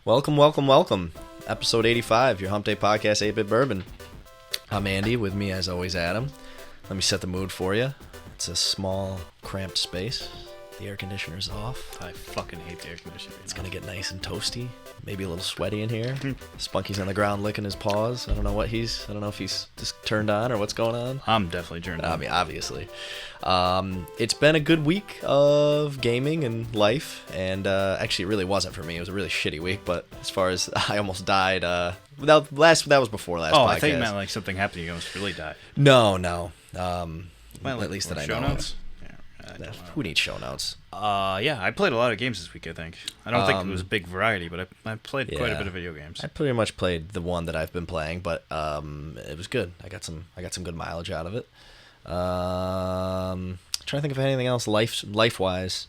Welcome, welcome, welcome. Episode 85, your Hump Day Podcast, 8bit Bourbon. I'm Andy, with me as always Adam. Let me set the mood for you. It's a small, cramped space. The air conditioner's off. I fucking hate the air conditioner. It's going to get nice and toasty. Maybe a little sweaty in here. Spunky's on the ground licking his paws. I don't know if he's just turned on or what's going on. I'm definitely turned on. I mean, obviously. It's been a good week of gaming and life, and actually it really wasn't for me. It was a really shitty week, but as far as I almost died, that was before last podcast. I thought you meant like something happened, you almost really died. No. Well, at least that I show know. Notes? Who needs show notes? Yeah, I played a lot of games this week, I think. I don't think it was a big variety, but I played quite a bit of video games. I pretty much played the one that I've been playing, but it was good. I got some good mileage out of it. Trying to think of anything else life-wise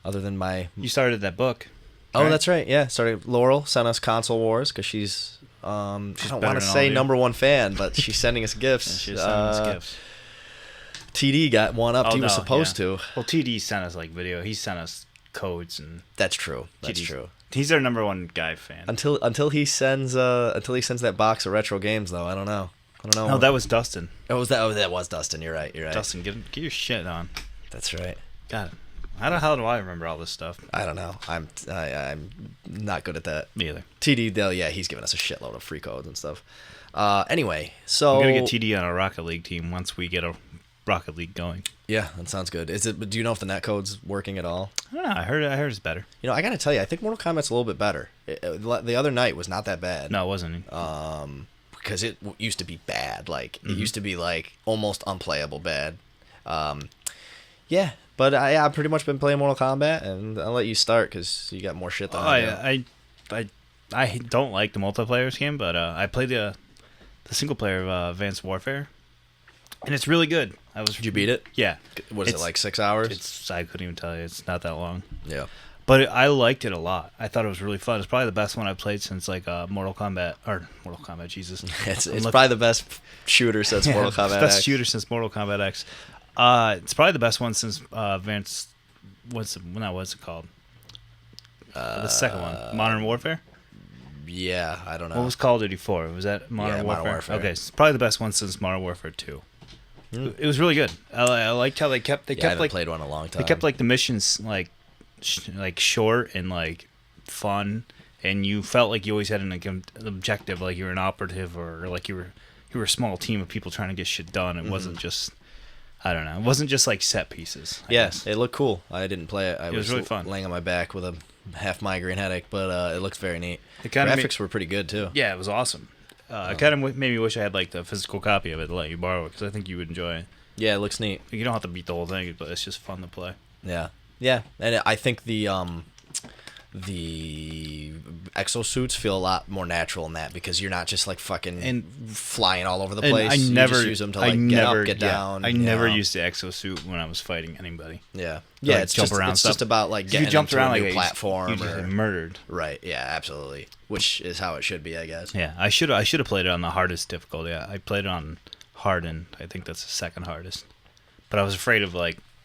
other than my... You started that book. Oh, right? That's right. Yeah, started. Laurel sent us Console Wars because she's I don't want to say number one fan, but she's sending us gifts. Yeah, she's sending us gifts. TD got one up. He was supposed to. Well, TD sent us like video. He sent us codes and. That's true. That's true. He's our number one guy fan. Until he sends that box of retro games though. I don't know. No, that was Dustin. That was Dustin. You're right. Dustin, get your shit on. That's right. God, how the hell do I remember all this stuff? I don't know. I'm not good at that. Me either. TD though, yeah, he's giving us a shitload of free codes and stuff. Anyway, so we're gonna get TD on our Rocket League team once we get a Rocket League going. Yeah, that sounds good. Do you know if the netcode's working at all? I don't know. I heard it's better. You know, I gotta tell you, I think Mortal Kombat's a little bit better. The other night was not that bad. No, it wasn't. Because it used to be bad. Like it used to be like almost unplayable bad. Yeah, but I've pretty much been playing Mortal Kombat, and I'll let you start because you got more shit than I do. I don't like the multiplayer game, but I played the single player of Advanced Warfare, and it's really good. Did you beat it? Yeah. What is it, like 6 hours? I couldn't even tell you. It's not that long. Yeah. But I liked it a lot. I thought it was really fun. It's probably the best one I've played since like Mortal Kombat, Jesus. It's probably the best shooter since Mortal Kombat X. Best shooter since Mortal Kombat X. It's probably the best one since Advanced. What's it called? The second one, Modern Warfare. Yeah, I don't know. What was Call of Duty 4? Was that Modern Warfare? Okay, it's probably the best one since Modern Warfare 2. It was really good. I liked how they kept. I haven't played one in a long time. They kept like the missions like short and like fun, and you felt like you always had an objective, like you were an operative or like you were a small team of people trying to get shit done. It wasn't just. I don't know. It wasn't just like set pieces. Yes, it looked cool. I didn't play it. It was really fun. Laying on my back with a half migraine headache, but it looked very neat. The graphics were pretty good too. Yeah, it was awesome. It kind of made me wish I had like the physical copy of it to let you borrow it because I think you would enjoy it. Yeah, it looks neat. You don't have to beat the whole thing, but it's just fun to play. Yeah, and I think the exosuits feel a lot more natural in that because you're not just like fucking flying all over the place. You just use them to get up, get down. I never used the exosuit when I was fighting anybody. Yeah, it's just about like getting into a new platform. You just murdered. Right. Yeah. Absolutely. Which is how it should be, I guess. Yeah. I should have played it on the hardest difficulty. I played it on hard, and I think that's the second hardest. But I was afraid of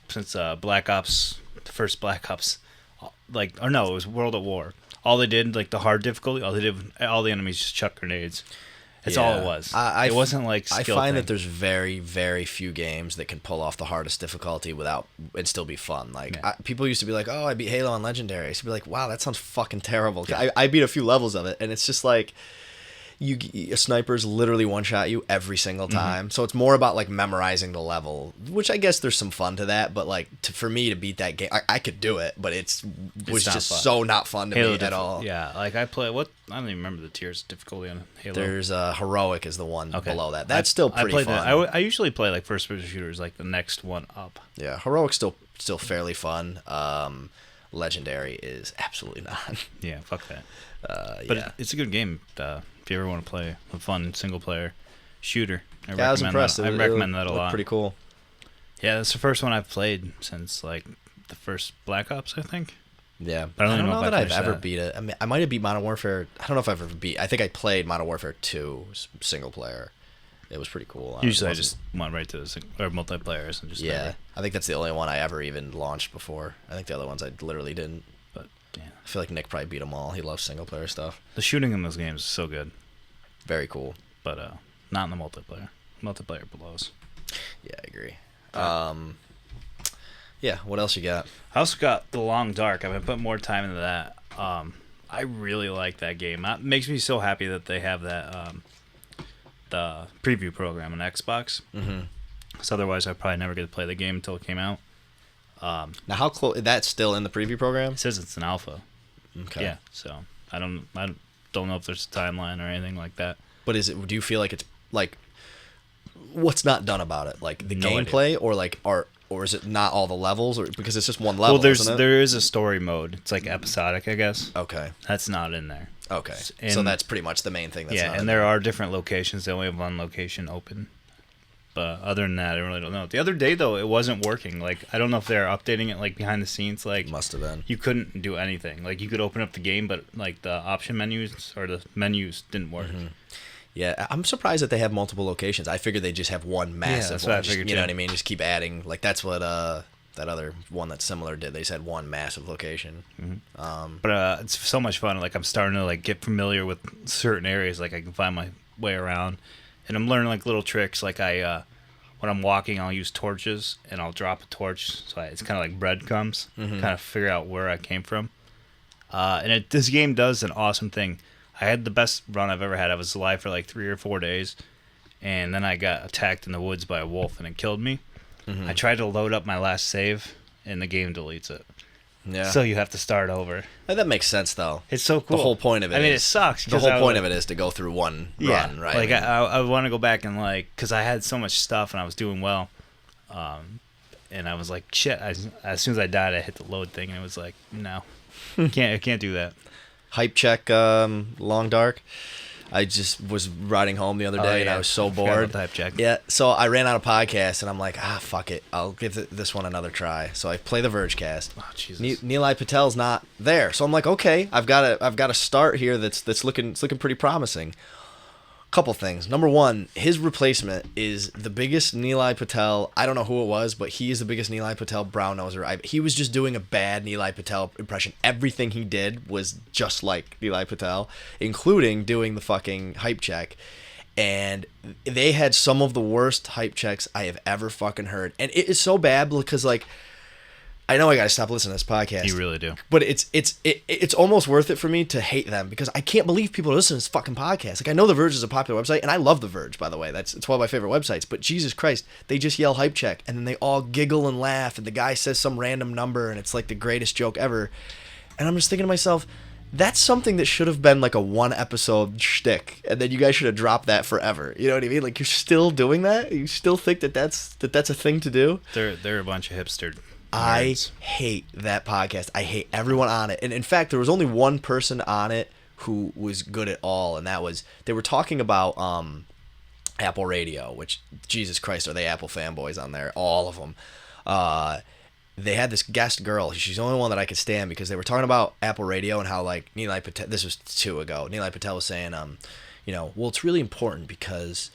since Black Ops, the first Black Ops. It was World at War. All they did, like the hard difficulty, all the enemies just chuck grenades. That's all it was. It wasn't like skill I find thing. that there's very, very few games that can pull off the hardest difficulty and still be fun. People used to be like, "Oh, I beat Halo on Legendary." I used to be like, "Wow, that sounds fucking terrible." Yeah. I beat a few levels of it, and it's just like snipers literally one-shot you every single time. So it's more about like memorizing the level, which I guess there's some fun to that, but for me to beat that game, I could do it, but it was just fun. So not fun to me at all. Yeah, like I don't even remember the tiers of difficulty on Halo. There's Heroic is the one below that. That's still pretty fun. I usually play like first-person shooters, like the next one up. Yeah, Heroic's still fairly fun. Legendary is absolutely not. Yeah, fuck that. But it's a good game. If you ever want to play a fun single-player shooter, I was impressed. I recommend that a lot. Pretty cool. Yeah, that's the first one I've played since like the first Black Ops, I think. Yeah, but I don't know that I've ever beat it. I mean, I might have beat Modern Warfare. I don't know if I've ever beat. I think I played Modern Warfare 2 single player. It was pretty cool. Usually I just went right to the multiplayers and just I think that's the only one I ever even launched before. I think the other ones I literally didn't. But yeah, I feel like Nick probably beat them all. He loves single player stuff. The shooting in those games is so good, Very cool. but not in the multiplayer. Multiplayer blows. Yeah, I agree. Yeah, what else you got? I also got The Long Dark. I've been putting more time into that. I really like that game. That makes me so happy that they have that the preview program on Xbox. Mm-hmm. Because otherwise, I'd probably never get to play the game until it came out. Now, how close? That's still in the preview program? It says it's an alpha. Okay. Yeah, so I don't know if there's a timeline or anything like that. But do you feel like it's like what's not done about it? Like the No gameplay or like art, or is it not all the levels, or because it's just one level? Well, isn't it? there is a story mode. It's like episodic, I guess. Okay. That's not in there. Okay. And, so that's pretty much the main thing. That's yeah, not and in there are different locations. They only have one location open. But other than that, I really don't know. The other day, though, it wasn't working. Like, I don't know if they're updating it, like, behind the scenes. Like, Must have been. You couldn't do anything. Like, you could open up the game, but, like, the option menus or the menus didn't work. Mm-hmm. Yeah, I'm surprised that they have multiple locations. I figured they just have one massive that's one. what I figured, You know too. what I mean? Just keep adding. Like, that's what that other one that's similar did. They said one massive location. Mm-hmm. But it's so much fun. Like, I'm starting to, like, get familiar with certain areas. Like, I can find my way around. And I'm learning, like, little tricks. Like, when I'm walking, I'll use torches, and I'll drop a torch. So it's kind of like breadcrumbs. Mm-hmm. Kind of figure out where I came from. And this game does an awesome thing. I had the best run I've ever had. I was alive for like 3 or 4 days, and then I got attacked in the woods by a wolf, and it killed me. Mm-hmm. I tried to load up my last save, and the game deletes it. Yeah. So you have to start over. That makes sense, though. It's so cool. The whole point of it. I mean, is- it sucks. The whole point of it is to go through one run, right? Like, I mean, I want to go back and, like, because I had so much stuff and I was doing well. And I was like, shit. As soon as I died, I hit the load thing, and it was like, no. I can't do that. Hype check, Long Dark. I just was riding home the other day, and I was so forgot bored. about the hype check. Yeah, so I ran out of podcasts, and I'm like, fuck it. I'll give this one another try. So I play the Vergecast. Oh, Jesus. Nilay Patel's not there, so I'm like, okay, I've got a start here that's looking pretty promising. Couple things. Number one, his replacement is the biggest Nilay Patel. I don't know who it was, but he is the biggest Nilay Patel brown noser. He was just doing a bad Nilay Patel impression. Everything he did was just like Nilay Patel, including doing the fucking hype check. And they had some of the worst hype checks I have ever fucking heard. And it is so bad because, like, I know I gotta stop listening to this podcast. You really do. But it's almost worth it for me to hate them because I can't believe people are listening to this fucking podcast. Like, I know The Verge is a popular website, and I love The Verge, by the way. It's one of my favorite websites. But Jesus Christ, they just yell hype check, and then they all giggle and laugh, and the guy says some random number, and it's like the greatest joke ever. And I'm just thinking to myself, that's something that should have been like a one episode shtick, and then you guys should have dropped that forever. You know what I mean? Like, you're still doing that? You still think that's a thing to do? They're a bunch of hipster. I nerds. hate that podcast. I hate everyone on it. And in fact, there was only one person on it who was good at all, and that was they were talking about Apple Radio, which, Jesus Christ, are they Apple fanboys on there? All of them. They had this guest girl. She's the only one that I could stand because they were talking about Apple Radio and how, like, Nilay Patel, this was 2 ago, Nilay Patel was saying, well, it's really important because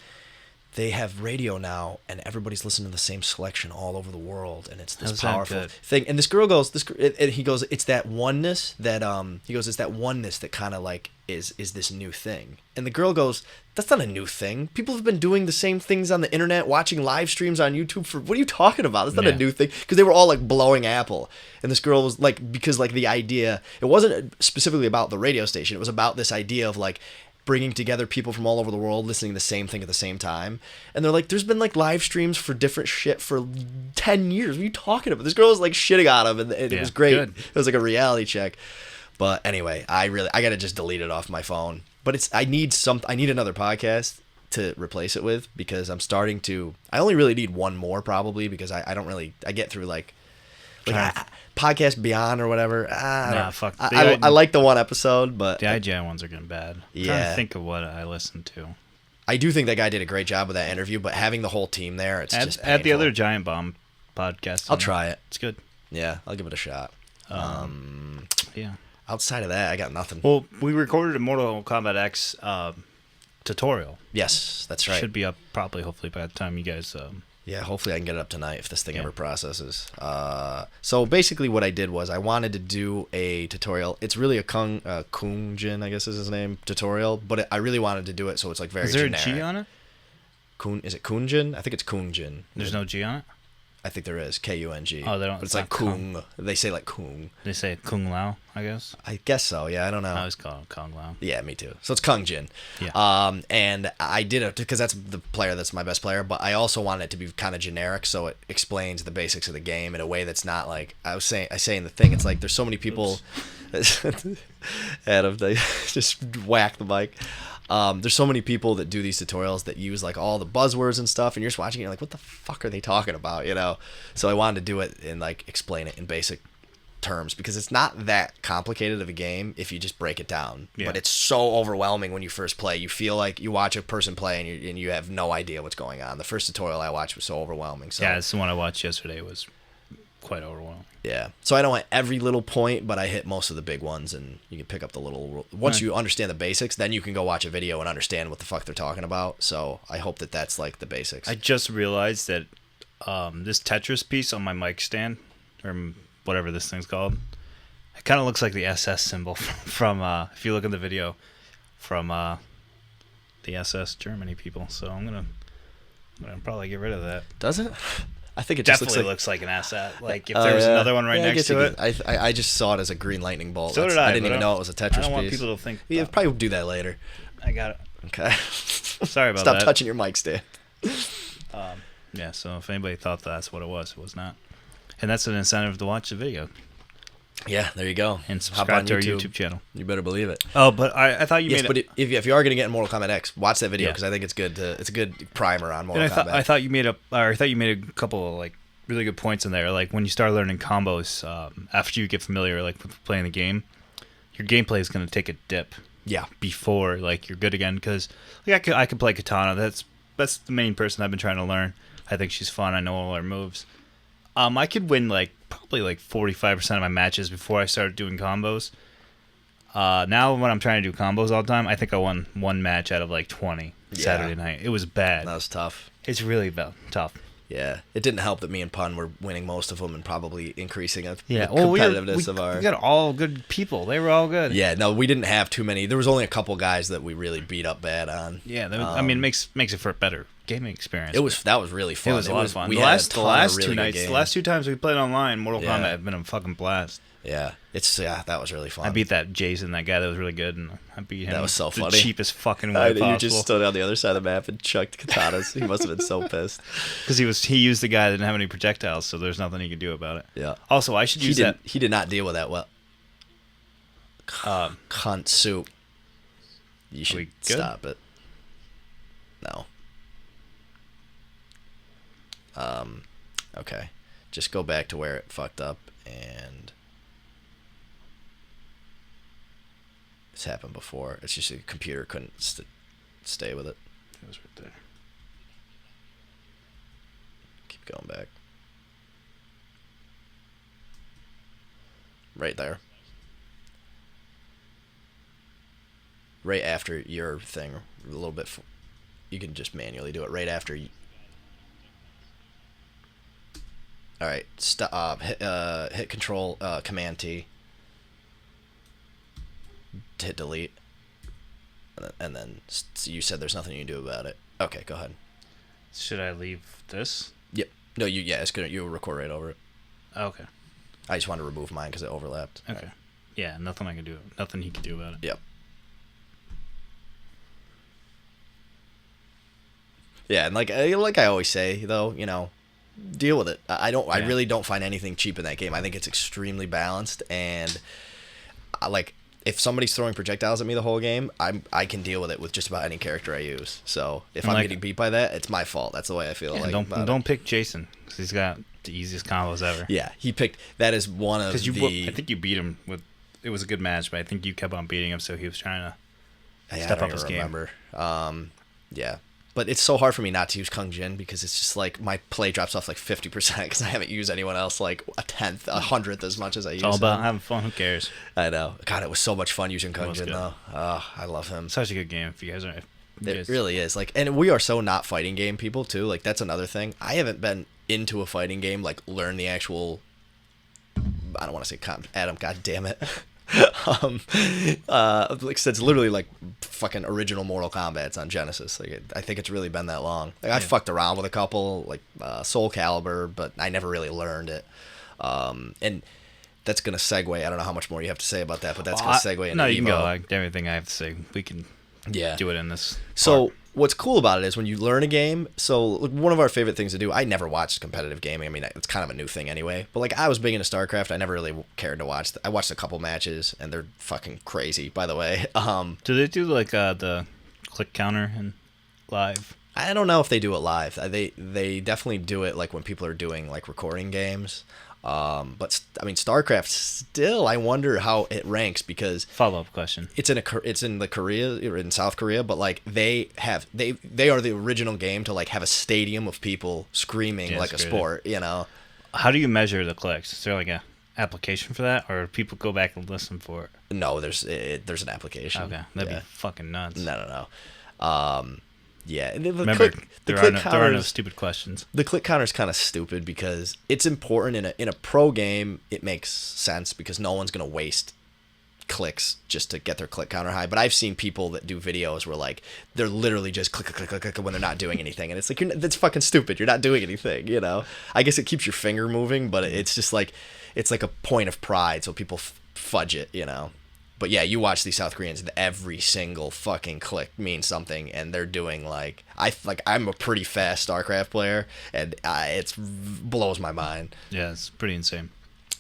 they have radio now, and everybody's listening to the same selection all over the world, and it's this How's that powerful good? thing. And this girl goes, and he goes, it's that oneness that it's that oneness that kind of like is this new thing. And the girl goes, that's not a new thing. People have been doing the same things on the internet, watching live streams on YouTube for, what are you talking about? That's not a new thing. Because they were all like blowing Apple. And this girl was like, because like the idea, it wasn't specifically about the radio station. It was about this idea of like bringing together people from all over the world listening to the same thing at the same time. And they're like, there's been like live streams for different shit for 10 years. What are you talking about? This girl was like shitting on him, and it was great. Good. It was like a reality check. But anyway, I gotta just delete it off my phone. But I need another podcast to replace it with, because I'm starting to, I only really need one more probably, because I don't really, I get through like Podcast Beyond or whatever. Fuck. I like the one episode, but The IGN ones are getting bad. I'm trying to think of what I listened to. I do think that guy did a great job with that interview, but having the whole team there, it's just painful. Add the other Giant Bomb podcast. I'll try it. It's good. Yeah, I'll give it a shot. Yeah. Outside of that, I got nothing. Well, we recorded a Mortal Kombat X tutorial. Yes, that's right. Should be up probably, hopefully, by the time you guys Yeah, hopefully I can get it up tonight if this thing Yeah. ever processes. So basically what I did was I wanted to do a tutorial. It's really a Kunjin, I guess is his name, tutorial, but I really wanted to do it so it's like very Is there generic. a G on it? Is it Kunjin? I think it's Kunjin. There's no G on it? I think there is Kung. Oh, they don't. But it's like Kung. They say like Kung. They say Kung Lao, I guess. I guess so. Yeah, I don't know. I always call it Kung Lao. Yeah, me too. So it's Kungjin. Yeah. And I did it because that's the player that's my best player, but I also want it to be kind of generic so it explains the basics of the game in a way that's not like I say in the thing. It's like there's so many people. Adam, they just whack the mic. There's so many people that do these tutorials that use like all the buzzwords and stuff, and you're just watching it, you're like, what the fuck are they talking about, you know? So I wanted to do it and like explain it in basic terms because it's not that complicated of a game if you just break it down. Yeah. But it's so overwhelming when you first play. You feel like you watch a person play and you have no idea what's going on. The first tutorial I watched was so overwhelming. So Yeah, it's the one I watched yesterday. Was quite overwhelming. yeah. So I don't want every little point, but I hit most of the big ones, and you can pick up the little. Once you understand the basics, then you can go watch a video and understand what the fuck they're talking about. So I hope that that's like the basics. I just realized that this Tetris piece on my mic stand, or whatever this thing's called, it kind of looks like the SS symbol from if you look in the video, from the SS Germany people. So I'm gonna probably get rid of that. Does it? I think it just Definitely looks like an asset. Like if there was another one right next to it. I just saw it as a green lightning bolt. So did I. I didn't even know it was a Tetris piece. I don't want people to think. Yeah, probably do that later. I got it. Okay. Sorry about Stop that. touching your mic stand. Yeah, so if anybody thought that's what it was not. And that's an incentive to watch the video Yeah, there you go. and Hop on subscribe to our YouTube channel. You better believe it. Oh, but I thought you Yes, made but it. if you are going to get in Mortal Kombat X, watch that video Yeah. because I think it's good. It's a good primer on Mortal And Kombat. I thought you made a couple of like really good points in there. Like when you start learning combos, after you get familiar, like with playing the game, your gameplay is going to take a dip Yeah. before like you're good again. Because like, I could play Katana. That's the main person I've been trying to learn. I think she's fun. I know all her moves. I could win like probably like 45% of my matches before I started doing combos. Now when I'm trying to do combos all the time, I think I won one match out of like 20 Saturday night. It was bad. That was tough. It's really tough. Yeah, it didn't help that me and Pun were winning most of them and probably increasing the Yeah, well, competitiveness of our. We got all good people. They were all good. Yeah, no, we didn't have too many. There was only a couple guys that we really beat up bad on. Yeah, I mean, it makes it for a better gaming experience. That was really fun. It was a lot of fun. We The had last a ton of really two good nights, games. the last two times we played online, Mortal Yeah. Kombat have been a fucking blast. Yeah, that was really fun. I beat that Jason, that guy that was really good, and I beat him. That was so the funny. cheapest fucking way possible. You just stood on the other side of the map and chucked katanas. He must have been so pissed. Because he used the guy that didn't have any projectiles, so there's nothing he could do about it. Yeah. Also, I should use that. He did not deal with that well. Cunt soup. You should we good? stop it. No. Okay. Just go back to where it fucked up and it's happened before. It's just the computer couldn't stay with it. It was right there. Keep going back. Right there. Right after your thing, a little bit. You can just manually do it right after. All right, stop. Hit Control, Command T. Hit delete. And then so you said there's nothing you can do about it. Okay, go ahead. Should I leave this? Yep. No, it's gonna. You'll record right over it. Okay. I just wanted to remove mine because it overlapped. Okay. Right. Yeah, nothing I can do. Nothing he can do about it. Yep. Yeah, and like I always say, though, deal with it. I really don't find anything cheap in that game. I think it's extremely balanced, and if somebody's throwing projectiles at me the whole game, I can deal with it with just about any character I use. So if I'm getting beat by that, it's my fault. That's the way I feel. Yeah, don't pick Jason because he's got the easiest combos ever. Yeah, he picked. That is one of I think you beat him with. It was a good match, but I think you kept on beating him, so he was trying to step up his game. Yeah. But it's so hard for me not to use Kung Jin because it's just like my play drops off like 50% because I haven't used anyone else like a 100th as much as I use. It's all about having fun. Who cares? I know. God, it was so much fun using Kung Jin though. I love him. Such a good game. If you guys It really is. Like, and we are so not fighting game people too. Like, that's another thing. I haven't been into a fighting game, like learn the actual, I don't want to say Adam, god damn it. Like I said, it's literally like fucking original Mortal Kombat's on Genesis. Like, I think it's really been that long. Like, I fucked around with a couple, like Soul Calibur, but I never really learned it. And that's gonna segue. I don't know how much more you have to say about that, but that's gonna segue into No, you Evo. can go. Like, everything I have to say, we can do it in this. So what's cool about it is when you learn a game. So one of our favorite things to do. I never watched competitive gaming. I mean, it's kind of a new thing anyway. But like, I was big into StarCraft. I never really cared to watch. I watched a couple matches, and they're fucking crazy. By the way, do they do like the click counter and live? I don't know if they do it live. They definitely do it like when people are doing like recording games. But I mean, StarCraft still, I wonder how it ranks because follow-up question. It's in the Korea or in South Korea, but like they are the original game to like have a stadium of people screaming like a sport, you know. How do you measure the clicks? Is there like a application for that, or people go back and listen for it? No, there's an application. Okay, that'd be fucking nuts. No. Yeah, Remember, there are no stupid questions. The click counter is kind of stupid because it's important in a pro game. It makes sense because no one's gonna waste clicks just to get their click counter high. But I've seen people that do videos where like they're literally just click when they're not doing anything, and it's like that's fucking stupid. You're not doing anything, you know. I guess it keeps your finger moving, but it's just like it's like a point of pride, so people fudge it, you know. But yeah, you watch these South Koreans, every single fucking click means something, and they're doing I'm a pretty fast StarCraft player, and it blows my mind. Yeah, it's pretty insane.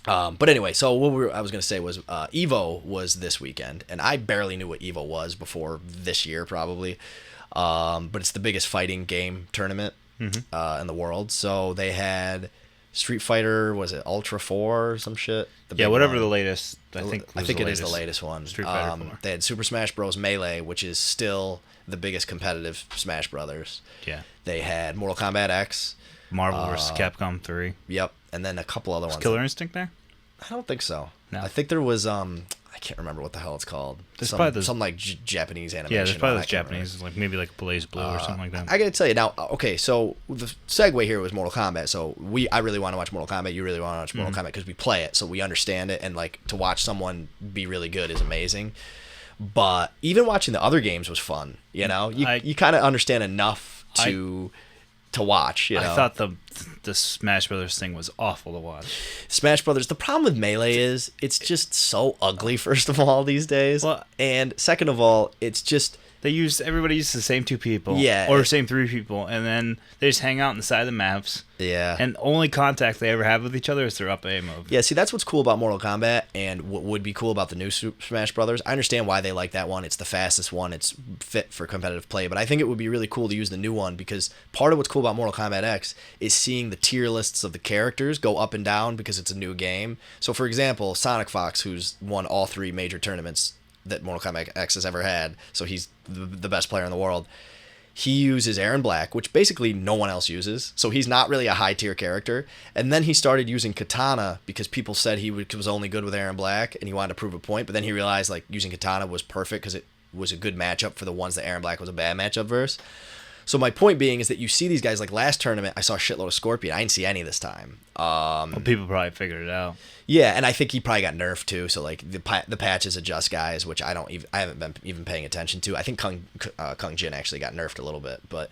But anyway, so what I was gonna say was Evo was this weekend, and I barely knew what Evo was before this year probably. But it's the biggest fighting game tournament in the world. So they had Street Fighter, was it Ultra 4 or some shit? Whatever the latest. I think it is the latest one. Street Fighter 4. They had Super Smash Bros. Melee, which is still the biggest competitive Smash Brothers. Yeah. They had Mortal Kombat X. Marvel vs. Capcom 3. Yep. And then a couple other ones. Killer Instinct there? I don't think so. No. I think there was I can't remember what the hell it's called. Some like Japanese animation. Yeah, there's probably Japanese, like maybe like Blaze Blue or something like that. I gotta tell you now. Okay, so the segue here was Mortal Kombat. So I really want to watch Mortal Kombat. You really want to watch Mortal Kombat because we play it, so we understand it, and like to watch someone be really good is amazing. But even watching the other games was fun. You know, you kind of understand enough to watch. You know, I thought the Smash Brothers thing was awful to watch. Smash Brothers. The problem with Melee is it's just so ugly. First of all, these days, and second of all, it's just everybody uses the same two people, or same three people, and then they just hang out on the side of the maps. Yeah. And only contact they ever have with each other is their up A move. Yeah, see, that's what's cool about Mortal Kombat, and what would be cool about the new Super Smash Brothers. I understand why they like that one. It's the fastest one. It's fit for competitive play. But I think it would be really cool to use the new one because part of what's cool about Mortal Kombat X is seeing the tier lists of the characters go up and down because it's a new game. So, for example, Sonic Fox, who's won all 3 major tournaments that Mortal Kombat X has ever had, so he's the best player in the world. He uses Aaron Black, which basically no one else uses, so he's not really a high-tier character. And then he started using Katana because people said he was only good with Aaron Black, and he wanted to prove a point, but then he realized like using Katana was perfect because it was a good matchup for the ones that Aaron Black was a bad matchup versus. So my point being is that you see these guys, like last tournament, I saw a shitload of Scorpion. I didn't see any this time. Well, people probably figured it out. Yeah, and I think he probably got nerfed too. So like the patches adjust guys, which I haven't been even paying attention to. I think Kung Jin actually got nerfed a little bit, but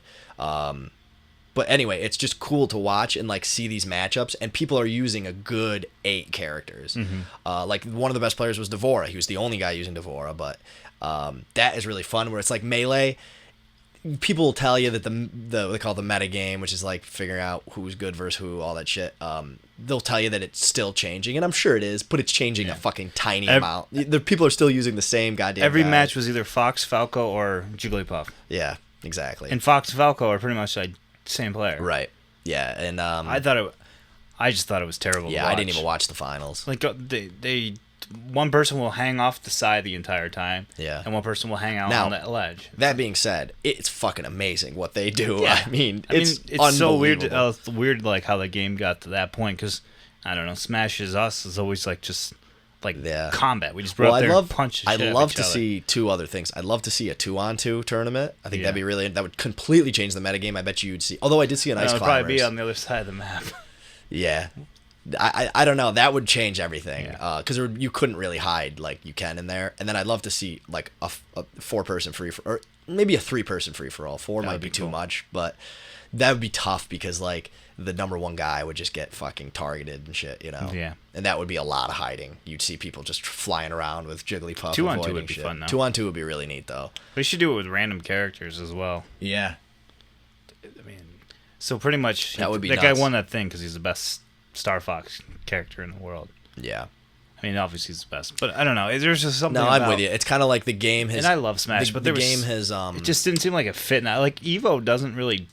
anyway, it's just cool to watch and like see these matchups, and people are using a good 8 characters. Like one of the best players was Devora. He was the only guy using Devora, but that is really fun. Where it's like Melee. People will tell you that they call it the meta game, which is like figuring out who's good versus who, all that shit. They'll tell you that it's still changing, and I'm sure it is, but it's changing a fucking tiny amount. The people are still using the same goddamn. Every guy. match was either Fox, Falco, or Jigglypuff. Yeah, exactly. And Fox and Falco are pretty much like same player. Right. Yeah, and I just thought it was terrible. Yeah, to watch. I didn't even watch the finals. Like they one person will hang off the side the entire time. Yeah. And one person will hang out on that ledge. That being said, it's fucking amazing what they do. Yeah. I mean, it's so weird. Weird, like how the game got to that point. Because I don't know, Smash is Us is always like just like Yeah. combat. We just brought up there and punched the shit I'd out of love each to other. see two other things. I'd love to see a 2-on-2 tournament. I think Yeah. that would completely change the metagame. I bet you'd see. Although I did see an Ice It'll Climbers. probably be on the other side of the map. Yeah. I don't know. That would change everything. Yeah. Because you couldn't really hide like you can in there. And then I'd love to see like a 4-person free for, or maybe a 3-person free for all. 4 might be too much, but that would be tough because like the number 1 guy would just get fucking targeted and shit, you know? Yeah. And that would be a lot of hiding. You'd see people just flying around with Jigglypuff. 2-on-2 would be fun, though. 2-on-2 would be really neat, though. They should do it with random characters as well. Yeah. I mean, so pretty much That would be that guy nuts. won that thing because he's the best Star Fox character in the world. Yeah. I mean, obviously he's the best, but I don't know. There's just something. No, I'm about, with you. It's kind of like the game has. And I love Smash, but the there was, game has. It just didn't seem like it fit. Now, like Evo doesn't really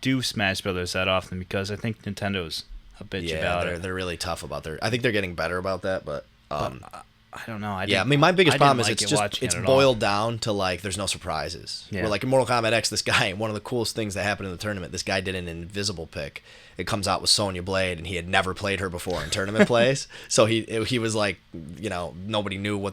do Smash Brothers that often because I think Nintendo's a bitch about it. They're really tough about their. I think they're getting better about that, but. I don't know. I mean, my biggest problem is like it's boiled down to like there's no surprises. Yeah. Where like in Mortal Kombat X, this guy, one of the coolest things that happened in the tournament, this guy did an invisible pick. It comes out with Sonya Blade, and he had never played her before in tournament plays. So he was like, you know, nobody knew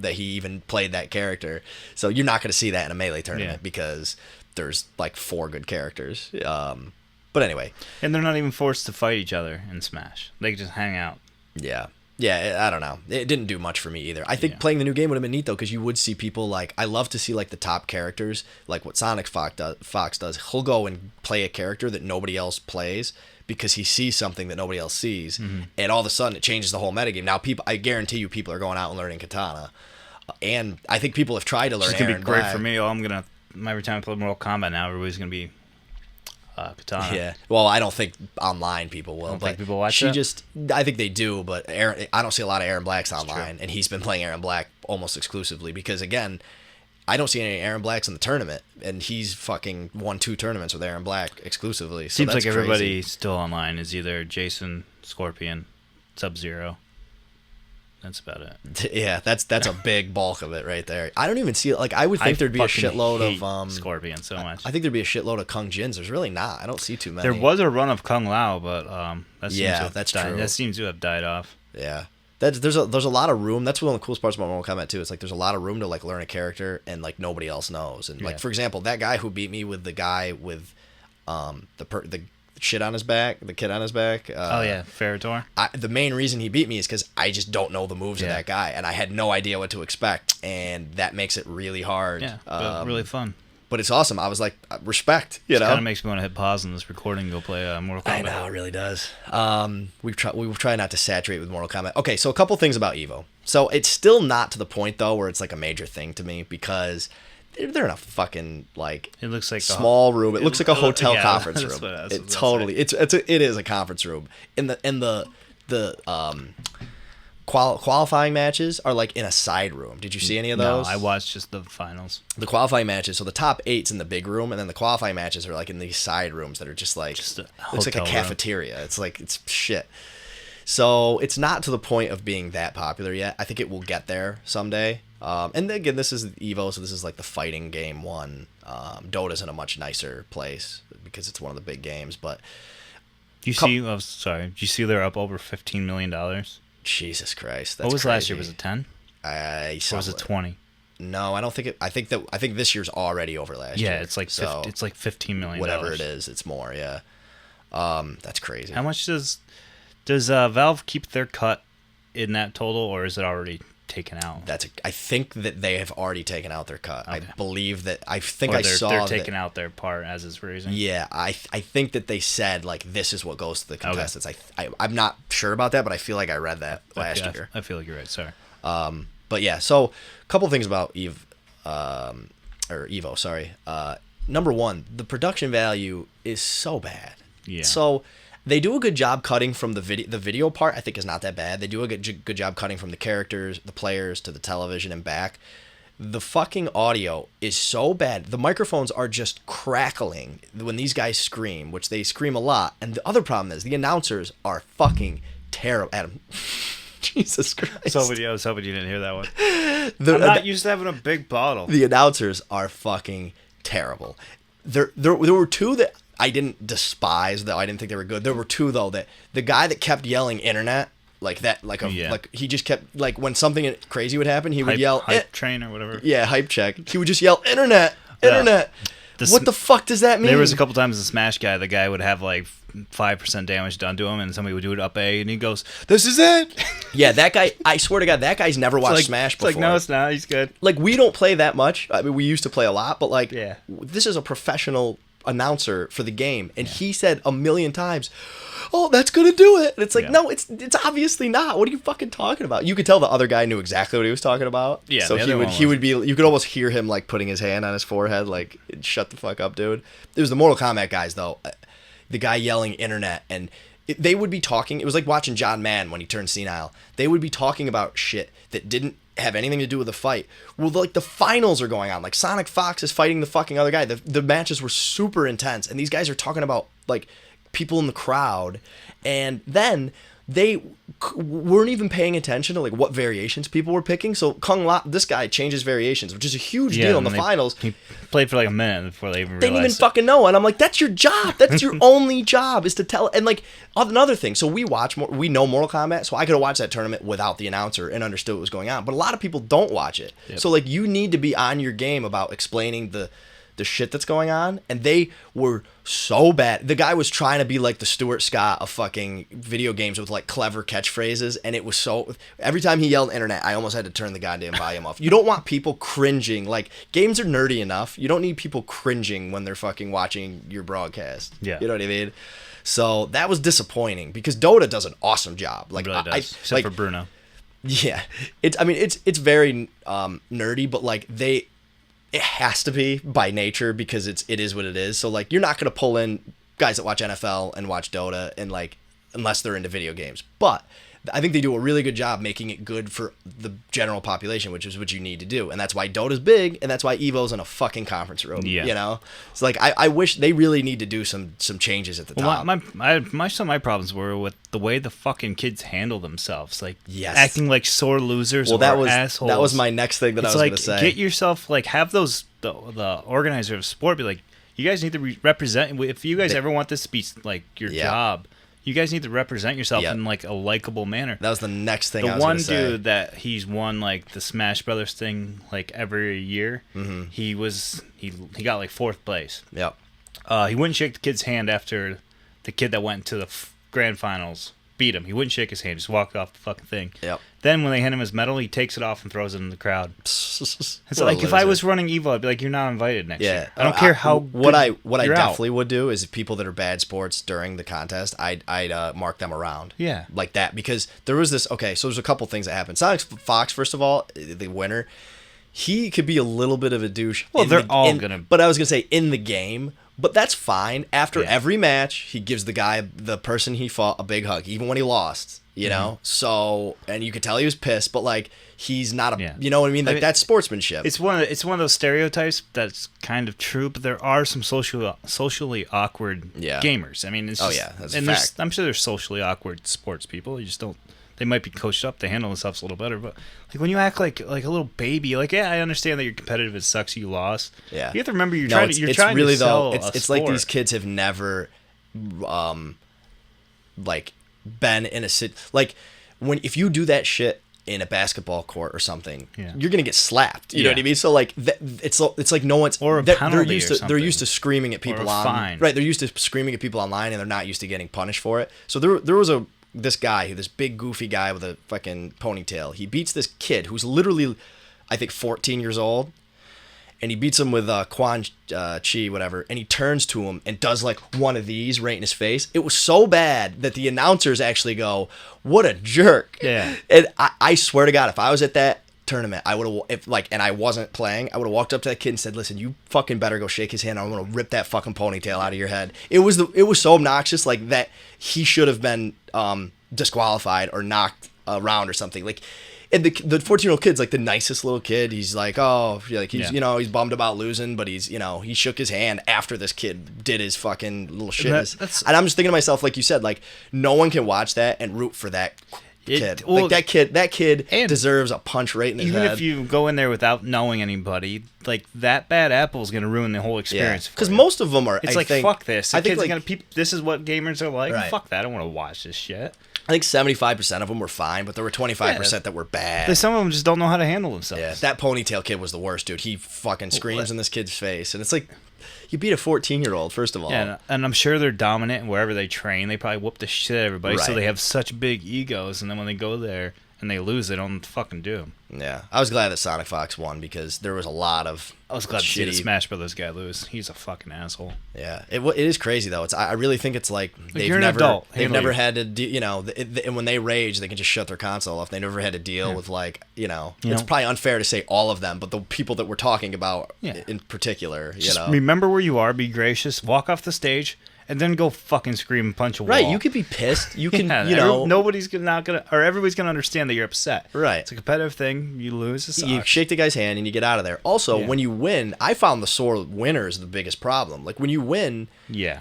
that he even played that character. So you're not going to see that in a Melee tournament because there's like 4 good characters. But anyway. And they're not even forced to fight each other in Smash. They can just hang out. Yeah. Yeah, I don't know. It didn't do much for me either. I think playing the new game would have been neat, though, because you would see people, like, I love to see, like, the top characters, like what Sonic Fox does. He'll go and play a character that nobody else plays because he sees something that nobody else sees, and all of a sudden it changes the whole metagame. Now, I guarantee you people are going out and learning Katana, and I think people have tried to learn It's going to Aaron be great Black. for me. Every time I play Mortal Kombat now, everybody's going to be Katana. Yeah. Well, I don't think online people will. Don't but think people watch that? I think they do, but I don't see a lot of Aaron Blacks online, and he's been playing Aaron Black almost exclusively because, again, I don't see any Aaron Blacks in the tournament, and he's fucking won 2 tournaments with Aaron Black exclusively. So Seems that's like everybody crazy. still online is either Jason, Scorpion, Sub-Zero. That's about it. Yeah, that's a big bulk of it right there. I don't even see it. Like, I would think there'd be a fucking shitload hate of Scorpion so much. I think there'd be a shitload of Kung Jins. There's really not. I don't see too many. There was a run of Kung Lao, but that seems to have that's died. true. That seems to have died off. Yeah. There's a lot of room. That's one of the coolest parts about Mortal Kombat too. It's like there's a lot of room to like learn a character and like nobody else knows. And like for example, that guy who beat me with the guy with the shit on his back, the kid on his back. Oh yeah, Ferritor. The main reason he beat me is because I just don't know the moves of that guy, and I had no idea what to expect, and that makes it really hard. Yeah, but really fun. But it's awesome. I was like, respect. You know, kind of makes me want to hit pause on this recording and go play Mortal Kombat. I know, it really does. We try not to saturate with Mortal Kombat. Okay, so a couple things about Evo. So it's still not to the point though where it's like a major thing to me because they're in a fucking like it looks like small room. It looks like a hotel conference room. It is a conference room. In the qualifying matches are like in a side room. Did you see any of those? No, I watched just the finals. The qualifying matches, so the top 8's in the big room, and then the qualifying matches are like in these side rooms that are just like looks like a cafeteria. It's like it's shit. So it's not to the point of being that popular yet. I think it will get there someday. And again, this is Evo, so this is like the fighting game one. Dota's in a much nicer place because it's one of the big games. But you see, did you see they're up over $15 million? Jesus Christ, that's what was crazy. last year? Was it 10? Or was it 20? No, I don't think it. I think this year's already over last year. Yeah, it's like it's like $15 million. Whatever it is, it's more. Yeah, that's crazy. How much does Valve keep their cut in that total, or is it already taken out? I think that they have already taken out their cut. Okay. I believe that. I think or I saw they're taking out their part as is raising. Yeah, I think that they said like this is what goes to the contestants. Okay. I'm not sure about that, but I feel like I read that last year. I feel like you're right. Sorry. But yeah, so a couple things about Evo. Sorry. Number one, the production value is so bad. Yeah. So they do a good job cutting from the video. The video part I think is not that bad. They do a good job cutting from the characters, the players to the television and back. The fucking audio is so bad. The microphones are just crackling when these guys scream, which they scream a lot. And the other problem is the announcers are fucking terrible. Adam, Jesus Christ. I was hoping you didn't hear that one. I'm not used to having a big bottle. The announcers are fucking terrible. There were 2 that I didn't despise, though I didn't think they were good. There were 2 though that the guy that kept yelling internet like that, like he just kept like when something crazy would happen, he would yell hype train or whatever. Yeah, hype check. He would just yell internet. What the fuck does that mean? There was a couple times the Smash guy, the guy would have like 5% damage done to him, and somebody would do it up A, and he goes, "This is it." Yeah, that guy. I swear to God, that guy's never watched Smash before. It's like, no, it's not. He's good. Like, we don't play that much. I mean, we used to play a lot, but like, this is a professional announcer for the game, and he said a million times, "Oh, that's gonna do it." And it's like, no, it's obviously not. What are you fucking talking about? You could tell the other guy knew exactly what he was talking about. Yeah, so he would be. You could almost hear him like putting his hand on his forehead, like, "Shut the fuck up, dude." It was the Mortal Kombat guys though. The guy yelling internet, and they would be talking. It was like watching John Madden when he turned senile. They would be talking about shit that didn't have anything to do with the fight. Well, like the finals are going on. Like Sonic Fox is fighting the fucking other guy. The matches were super intense, and these guys are talking about like people in the crowd, and then they weren't even paying attention to like what variations people were picking. So Kung Lao, this guy changes variations, which is a huge deal in the finals. He played for like a minute before they even realized. They didn't even fucking know, and I'm like, that's your job. That's your only job is to tell. And like another thing, so we know Mortal Kombat, so I could have watched that tournament without the announcer and understood what was going on. But a lot of people don't watch it, so like you need to be on your game about explaining the shit that's going on, and they were so bad. The guy was trying to be like the Stuart Scott of fucking video games with like clever catchphrases, and it was so... Every time he yelled internet, I almost had to turn the goddamn volume off. You don't want people cringing. Like, games are nerdy enough. You don't need people cringing when they're fucking watching your broadcast. Yeah. You know what I mean? So that was disappointing, because Dota does an awesome job. Like, it really does, except for Bruno. Yeah. It's very nerdy, but like it has to be by nature, because it is what it is. So like you're not going to pull in guys that watch NFL and watch Dota and like unless they're into video games. But I think they do a really good job making it good for the general population, which is what you need to do. And that's why Dota's big, and that's why Evo's in a fucking conference room. Yeah. You know? It's like I wish they really need to do some changes at the top. Some of my problems were with the way the fucking kids handle themselves. Like acting like sore losers or assholes. That was my next thing that I was going to say. Get yourself, like, have those, the organizer of sport be like, you guys need to represent, if you guys ever want this to be like your job, you guys need to represent yourself in like a likable manner. That was the next thing I was going to say. The one dude that he's won like the Smash Brothers thing like every year, he got like 4th place. Yep. He wouldn't shake the kid's hand after the kid that went to the grand finals beat him. He wouldn't shake his hand, just walked off the fucking thing. Yep. Then when they hand him his medal, he takes it off and throws it in the crowd. It's like, if I was running Evo, I'd be like, you're not invited next year. I don't care how what I definitely would do is, if people that are bad sports during the contest, I'd mark them around. Yeah. Like that, because there was this, so there's a couple things that happened. Sonic Fox, first of all, the winner, he could be a little bit of a douche. Well, they're all gonna... But I was going to say in the game, but that's fine. After every match, he gives the person he fought, a big hug, even when he lost. You know, so, and you could tell he was pissed, but like he's not a, you know what I mean? Like that's sportsmanship. It's one of those stereotypes that's kind of true, but there are some socially awkward gamers. I mean, it's that's a fact. I'm sure there's socially awkward sports people. You just don't. They might be coached up. They handle themselves a little better, but like when you act like a little baby, like I understand that you're competitive. It sucks you lost. Yeah, you have to remember you're trying to sell it's like these kids have never, like, been in a like if you do that shit in a basketball court or something, you're gonna get slapped. You know what I mean? So like it's like no one's or a penalty they're used to screaming at people online. Right, they're used to screaming at people online, and they're not used to getting punished for it. So there was this big goofy guy with a fucking ponytail. He beats this kid who's literally, I think, 14 years old. And he beats him with Quan Chi, whatever, and he turns to him and does like one of these right in his face. It was so bad that the announcers actually go, "What a jerk!" Yeah. And I swear to God, if I was at that tournament, I would have, and I wasn't playing, I would have walked up to that kid and said, "Listen, you fucking better go shake his hand, or I'm gonna rip that fucking ponytail out of your head." It was so obnoxious, like that he should have been disqualified or knocked around or something, like. And the 14-year-old kid's like the nicest little kid. He's like, he's he's bummed about losing, but he's he shook his hand after this kid did his fucking little shit. And I'm just thinking to myself, like you said, like no one can watch that and root for that Like that kid and deserves a punch right in his even head. if you go in there without knowing anybody, like that bad apple is gonna ruin the whole experience. Because most of them are. It's fuck this. The kids are gonna this is what gamers are like. Right. Fuck that. I don't want to watch this shit. I think 75% of them were fine, but there were 25% that were bad. Some of them just don't know how to handle themselves. Yeah, that ponytail kid was the worst, dude. He fucking screams in this kid's face, and it's like, you beat a 14-year-old, first of all. Yeah, and I'm sure they're dominant, and wherever they train, they probably whoop the shit out of everybody, so Right. they have such big egos, and then when they go there and they lose, they don't fucking do them. Yeah, I was glad that Sonic Fox won because there was a lot of. I was glad to see the Smash Brothers guy lose. He's a fucking asshole. Yeah, it is crazy though. I really think it's like they've you're an never adult. they've never had to and when they rage they can just shut their console off. They never had to deal with like it's probably unfair to say all of them, but the people that we're talking about in particular. Just remember where you are. Be gracious. Walk off the stage. And then go fucking scream and punch a wall. Right, you could be pissed. You can, nobody's everybody's gonna understand that you're upset. Right, it's a competitive thing. You lose, it sucks. You shake the guy's hand and you get out of there. Also, when you win, I found the sore winner is the biggest problem. Like when you win,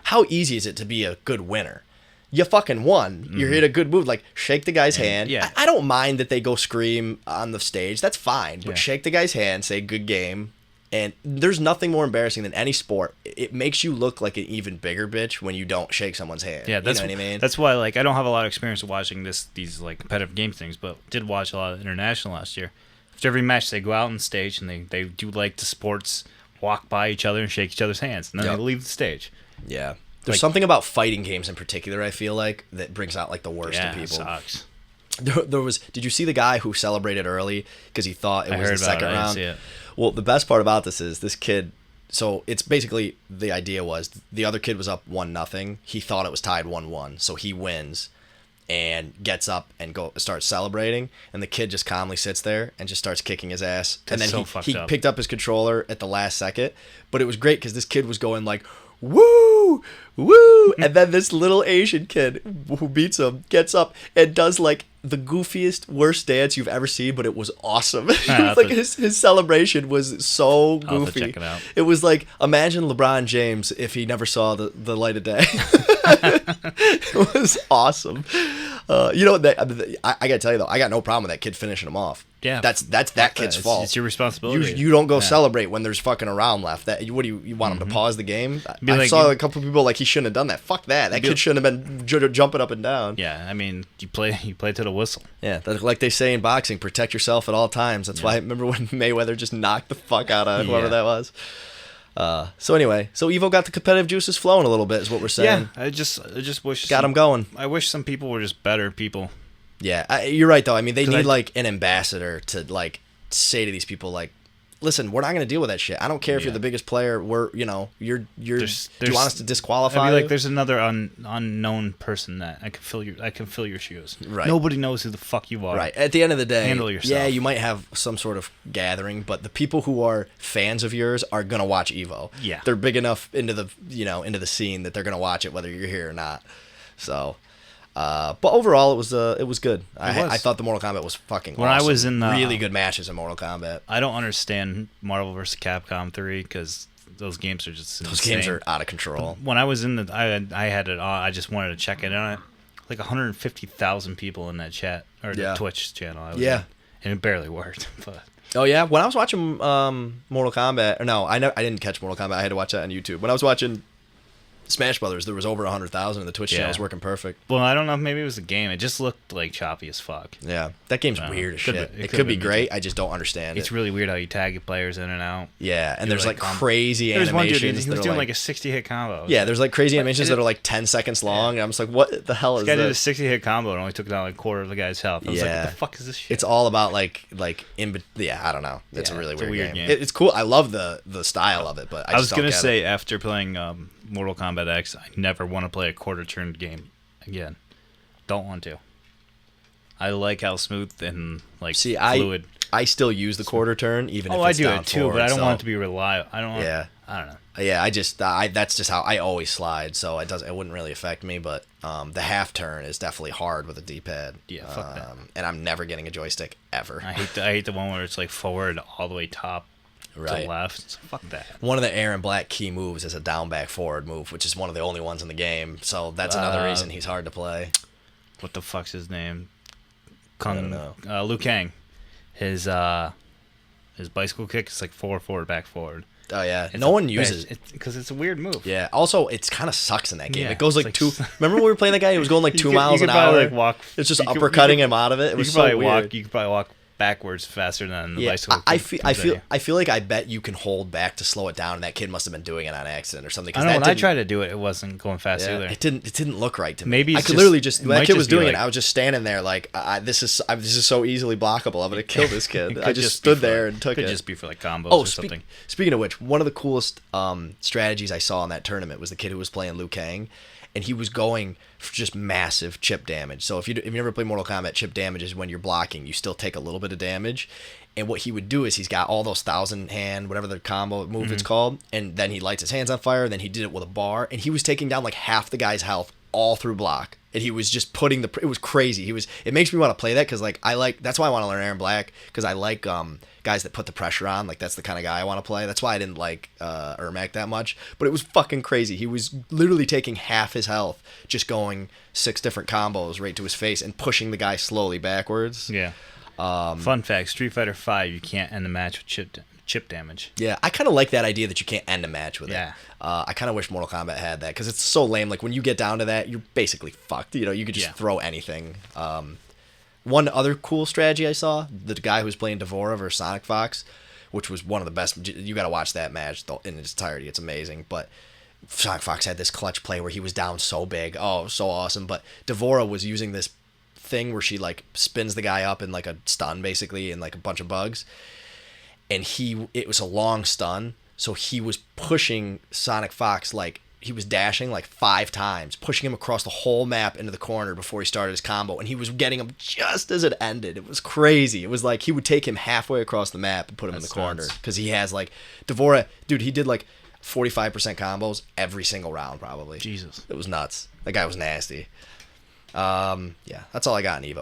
how easy is it to be a good winner? You fucking won. Mm-hmm. You hit a good move. Like shake the guy's hand. Yeah. I don't mind that they go scream on the stage. That's fine. But shake the guy's hand. Say good game. And there's nothing more embarrassing than any sport. It makes you look like an even bigger bitch when you don't shake someone's hand. Yeah, that's what I mean. That's why, like, I don't have a lot of experience watching these like competitive game things, but did watch a lot of international last year. After every match, they go out on stage and they do like the sports, walk by each other and shake each other's hands, and then they leave the stage. Yeah, there's something about fighting games in particular. I feel like that brings out like the worst in people. Yeah, sucks. There was. Did you see the guy who celebrated early because he thought it was the second round? I didn't see it. Well, the best part about this is this kid. So it's basically the idea was the other kid was up 1-0. He thought it was tied 1-1, so he wins and gets up and starts celebrating. And the kid just calmly sits there and just starts kicking his ass. And then he picked up his controller at the last second. But it was great because this kid was going like, woo, woo, and then this little Asian kid who beats him gets up and does like the goofiest, worst dance you've ever seen, but it was awesome. Like his celebration was so goofy. Check it out. It was like, imagine LeBron James if he never saw the light of day. It was awesome. I gotta tell you though, I got no problem with that kid finishing him off. Yeah, that's that kid's fault. It's your responsibility. You don't go celebrate when there's fucking a round left. What do you want him to pause the game? I saw a couple of people like he shouldn't have done that. Fuck that. That kid shouldn't have been jumping up and down. Yeah, I mean, you play to the whistle. Yeah, like they say in boxing, protect yourself at all times. That's why I remember when Mayweather just knocked the fuck out of whoever that was. So anyway, Evo got the competitive juices flowing a little bit, is what we're saying. Yeah, I just wish got them going. I wish some people were just better people. Yeah, you're right though. I mean, they need like an ambassador to like say to these people like, listen, we're not going to deal with that shit. I don't care if you're the biggest player. Do you want us to disqualify? I mean, like, there's another unknown person that I can fill your shoes. Right. Nobody knows who the fuck you are. Right. At the end of the day, handle yourself. Yeah, you might have some sort of gathering, but the people who are fans of yours are going to watch Evo. Yeah. They're big enough into the scene that they're going to watch it whether you're here or not. So. But overall, it was good. I thought the Mortal Kombat was fucking awesome. I was in really good matches in Mortal Kombat. I don't understand Marvel vs. Capcom 3 because those games are just insane. Those games are out of control. When I was in I had it on. I just wanted to check in on it. Like 150,000 people in that chat or the Twitch channel. I was in, and it barely worked. But oh yeah, when I was watching Mortal Kombat, I didn't catch Mortal Kombat. I had to watch that on YouTube. When I was watching Smash Brothers, there was over 100,000 and the Twitch channel was working perfect. Well, I don't know if maybe it was the game. It just looked like choppy as fuck. Yeah, that game's weird as shit. It could be great. I just don't understand it. It's really weird how you tag your players in and out. Yeah, and there's like crazy animations. There's one dude, he was doing like a 60-hit combo. Yeah, there's like crazy animations that are like 10 seconds long. And I'm just like, what the hell is this? This guy did a 60-hit combo and only took down like a quarter of the guy's health. I was like, what the fuck is this shit? It's all about I don't know. It's a really weird game. It's cool. I love the style of it, but I was going to say after playing Mortal Kombat X, I never want to play a quarter-turn game again. Don't want to. I like how smooth and fluid. I still use the quarter turn, even if it's I do down it too, forward, but I don't want it to be reliable. I don't know. Yeah, that's just how I always slide, so it wouldn't really affect me. But the half turn is definitely hard with a D-pad. Yeah, fuck that. And I'm never getting a joystick ever. I hate the one where it's like forward all the way top. Right. To left. So fuck that. One of the Aaron Black key moves is a down back forward move, which is one of the only ones in the game. So that's another reason he's hard to play. What the fuck's his name? Liu Kang, his bicycle kick is like 4 forward, back forward. Oh yeah, no one uses it because it's a weird move. Yeah. Also, it's kind of sucks in that game. Yeah, it goes like 2. Remember when we were playing that guy? He was going like 2 miles an hour. Like walk. It's just uppercutting him out of it. It was so weird. You could probably walk backwards faster than the bicycle. I feel like I bet you can hold back to slow it down, and that kid must have been doing it on accident or something. I don't know. When I tried to do it, it wasn't going fast either. It didn't look right to me. Maybe I could literally just when that kid was doing it, I was just standing there like this is so easily blockable. I'm gonna kill this kid. I just stood there and took it. Could just be for like combos or something. Speaking of which, one of the coolest strategies I saw in that tournament was the kid who was playing Liu Kang. And he was going for just massive chip damage. So if you ever play Mortal Kombat, chip damage is when you're blocking, you still take a little bit of damage. And what he would do is he's got all those 1,000 hand, whatever the combo move it's called, and then he lights his hands on fire, and then he did it with a bar, and he was taking down like half the guy's health all through block. And he was just putting it was crazy. It makes me want to play that because that's why I want to learn Aaron Black, because I like guys that put the pressure on. Like that's the kind of guy I want to play. That's why I didn't like Ermac that much. But it was fucking crazy. He was literally taking half his health, just going 6 different combos right to his face and pushing the guy slowly backwards. Yeah. Fun fact: Street Fighter V, you can't end the match with chip damage. Yeah, I kind of like that idea that you can't end a match with it. I kind of wish Mortal Kombat had that because it's so lame. Like when you get down to that, you're basically fucked. You know, you could just throw anything. One other cool strategy I saw, the guy who was playing Devora versus Sonic Fox, which was one of the best. You got to watch that match in its entirety. It's amazing. But Sonic Fox had this clutch play where he was down so big. Oh, so awesome. But Devora was using this thing where she like spins the guy up in like a stun basically and like a bunch of bugs. And it was a long stun. So he was pushing Sonic Fox like he was dashing like 5 times, pushing him across the whole map into the corner before he started his combo, and he was getting him just as it ended. It was crazy. It was like he would take him halfway across the map and put him in the corner because he has like Devora, dude. He did like 45% combos every single round, probably. Jesus, it was nuts. That guy was nasty. Yeah, that's all I got in Evo.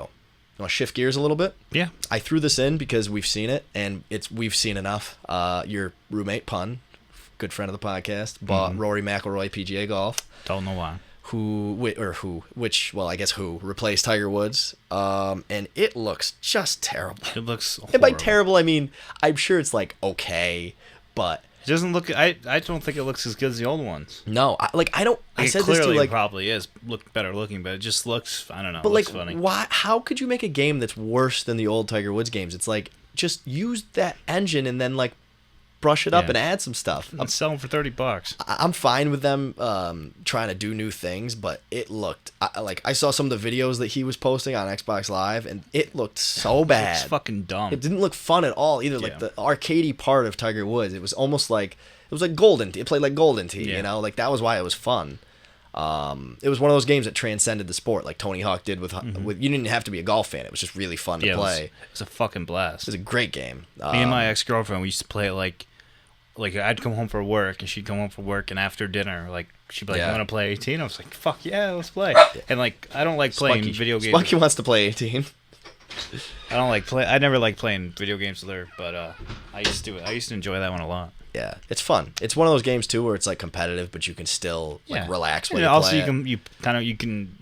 You want to shift gears a little bit? Yeah. I threw this in because we've seen it, and we've seen enough. Your roommate, Pun, good friend of the podcast, bought Rory Mcilroy PGA Golf. Don't know why. I guess who replaced Tiger Woods. And it looks just terrible. It looks horrible. And by terrible, I mean, I'm sure it's like okay, but... It doesn't look. I don't think it looks as good as the old ones. No, I don't. I said this to clearly like probably is better looking, but it just looks. I don't know. But it looks like, funny. why? How could you make a game that's worse than the old Tiger Woods games? It's like just use that engine and then like brush it up and add some stuff. I'm selling for $30. I'm fine with them trying to do new things, but it looked I saw some of the videos that he was posting on Xbox Live, and it looked so bad. It's fucking dumb. It didn't look fun at all either. Like the arcadey part of Tiger Woods, it was almost like it was like Golden Tee. It played like Golden Tee, you know, like that was why it was fun. It was one of those games that transcended the sport, like Tony Hawk did with you didn't have to be a golf fan. It was just really fun to play. It was a fucking blast. It was a great game. Me and my ex-girlfriend, we used to play it like I'd come home for work, and she'd come home from work, and after dinner, like she'd be like, "You want to play 18?" I was like, "Fuck yeah, let's play." And like, I don't like playing video games. Spunky wants to play 18. I never liked playing video games with her, but I used to. I used to enjoy that one a lot. Yeah, it's fun. It's one of those games too where it's like competitive, but you can still like relax when you also play. You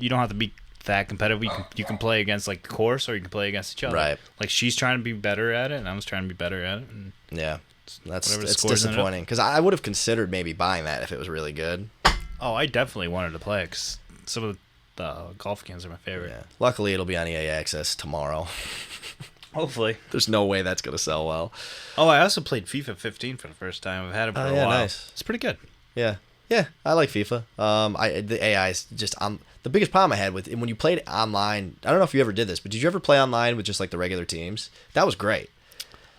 don't have to be that competitive. You can play against like the course, or you can play against each other. Right. Like she's trying to be better at it, and I was trying to be better at it. And yeah. It's disappointing because I would have considered maybe buying that if it was really good. Oh, I definitely wanted to play it because some of the golf games are my favorite. Yeah. Luckily, it'll be on EA Access tomorrow. Hopefully. There's no way that's going to sell well. Oh, I also played FIFA 15 for the first time. I've had it for a while. Nice. It's pretty good. Yeah. Yeah, I like FIFA. The AI is just the biggest problem I had with when you played online. I don't know if you ever did this, but did you ever play online with just like the regular teams? That was great.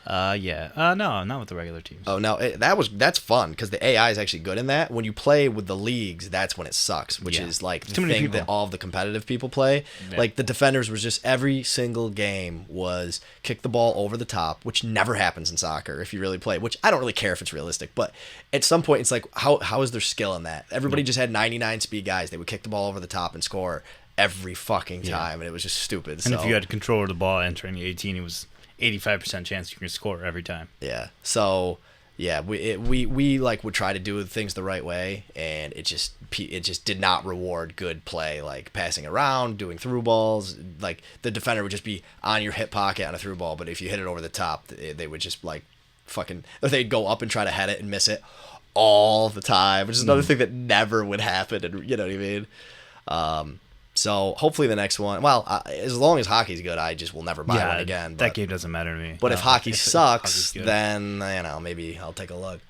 Yeah. No, not with the regular teams. Oh no, that's fun because the AI is actually good in that. When you play with the leagues, that's when it sucks, which is like the thing that all of the competitive people play. Yeah. Like the defenders was just every single game was kick the ball over the top, which never happens in soccer if you really play. Which I don't really care if it's realistic, but at some point it's like how is there skill in that? Everybody just had 99 speed guys. They would kick the ball over the top and score every fucking time, and it was just stupid. And if you had control of the ball entering the 18, it was 85% chance you can score every time. Yeah. So Yeah, we like would try to do things the right way, and it just did not reward good play, like passing around, doing through balls. Like the defender would just be on your hip pocket on a through ball, but if you hit it over the top, they would just like fucking, or they'd go up and try to head it and miss it all the time, which is another thing that never would happen, and you know what I mean. So hopefully the next one, well, as long as hockey's good, I just will never buy one again. But that game doesn't matter to me. But if hockey sucks, then maybe I'll take a look.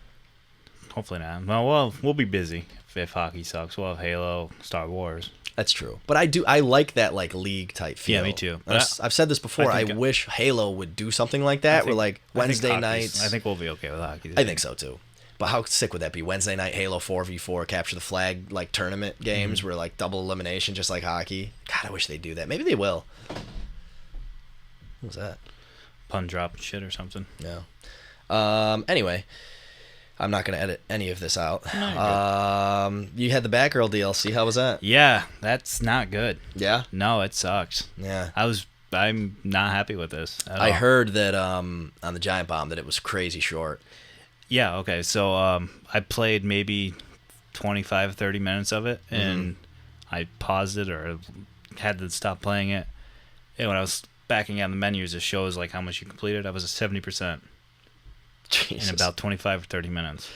Hopefully not. Well, we'll be busy if hockey sucks. We'll have Halo, Star Wars. That's true. But I like that like league type feel. Yeah, me too. I've said this before. I wish Halo would do something like that, where like Wednesday nights. I think we'll be okay with hockey. I think so too. But how sick would that be? Wednesday night Halo 4v4 capture the flag like tournament games where like double elimination just like hockey. God, I wish they'd do that. Maybe they will. What was that? Pun drop shit or something. Yeah. Anyway, I'm not gonna edit any of this out. No, you had the Batgirl DLC. How was that? Yeah, that's not good. Yeah. No, it sucks. Yeah. I'm not happy with this. I heard that on the Giant Bomb that it was crazy short. Yeah, okay. So I played maybe 25, 30 minutes of it, and I paused it or had to stop playing it. And when I was backing out the menus, it shows like how much you completed. I was at 70% Jesus. in about 25 or 30 minutes.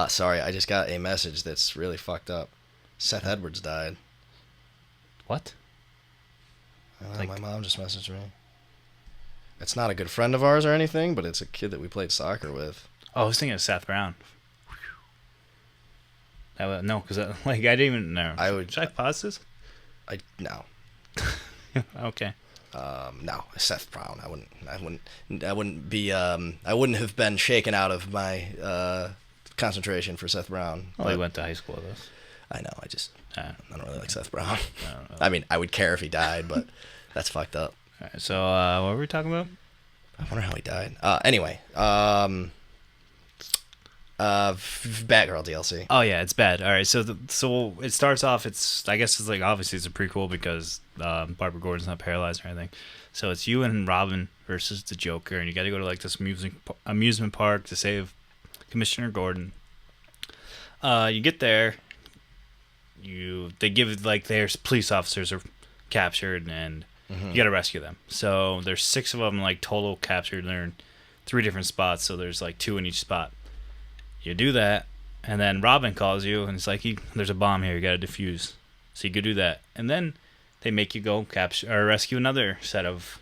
Sorry, I just got a message that's really fucked up. Seth Edwards died. What? My mom just messaged me. It's not a good friend of ours or anything, but it's a kid that we played soccer with. Oh, I was thinking of Seth Brown. No, because I didn't even know. Should I pause this? No. Okay. No, Seth Brown. I wouldn't have been shaken out of my concentration for Seth Brown. Well, he went to high school with us. I know. I don't really like Seth Brown. I mean, I would care if he died, but that's fucked up. All right, so what were we talking about? I wonder how he died. Anyway, Batgirl DLC. Oh yeah, it's bad. All right, so it starts off. I guess it's like obviously it's a prequel because Barbara Gordon's not paralyzed or anything. So it's you and Robin versus the Joker, and you got to go to like this amusement park to save Commissioner Gordon. You get there. They give like their police officers are captured and you got to rescue them. So there's 6 of them like total captured. They're in 3 different spots, so there's like 2 in each spot. You do that, and then Robin calls you, and it's like, there's a bomb here, you got to defuse. So you go do that, and then they make you go capture or rescue another set of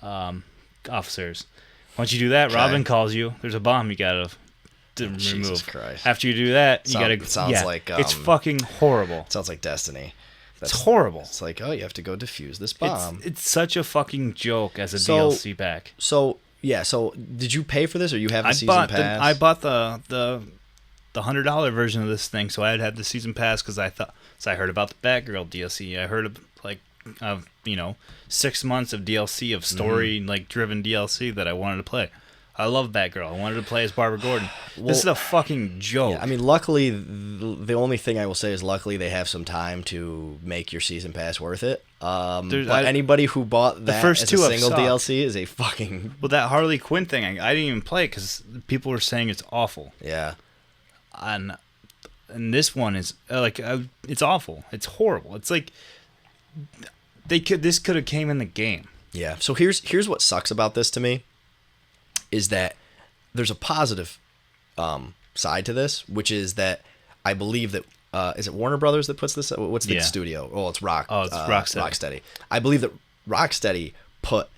officers. Once you do that, okay. Robin calls you. There's a bomb you got to remove. Jesus Christ. After you do that, you got to. Sounds like it's fucking horrible. Sounds like Destiny. It's horrible. It's like, oh, you have to go defuse this bomb. It's such a fucking joke as a DLC pack. So did you pay for this, or you have the season pass? I bought the $100 version of this thing, so I'd have the season pass because I heard about the Batgirl DLC. I heard of 6 months of DLC of story like driven DLC that I wanted to play. I love Batgirl. I wanted to play as Barbara Gordon. This is a fucking joke. Yeah, I mean, luckily, the only thing I will say is luckily they have some time to make your season pass worth it. But anybody who bought that as a single DLC is a fucking... Well, that Harley Quinn thing, I didn't even play it because people were saying it's awful. Yeah. And this one is, it's awful. It's horrible. It's like, this could have came in the game. Yeah. So here's what sucks about this to me. Is that there's a positive side to this, which is that I believe that is it Warner Brothers that puts this? What's the studio? Oh, it's Rocksteady. I believe that Rocksteady put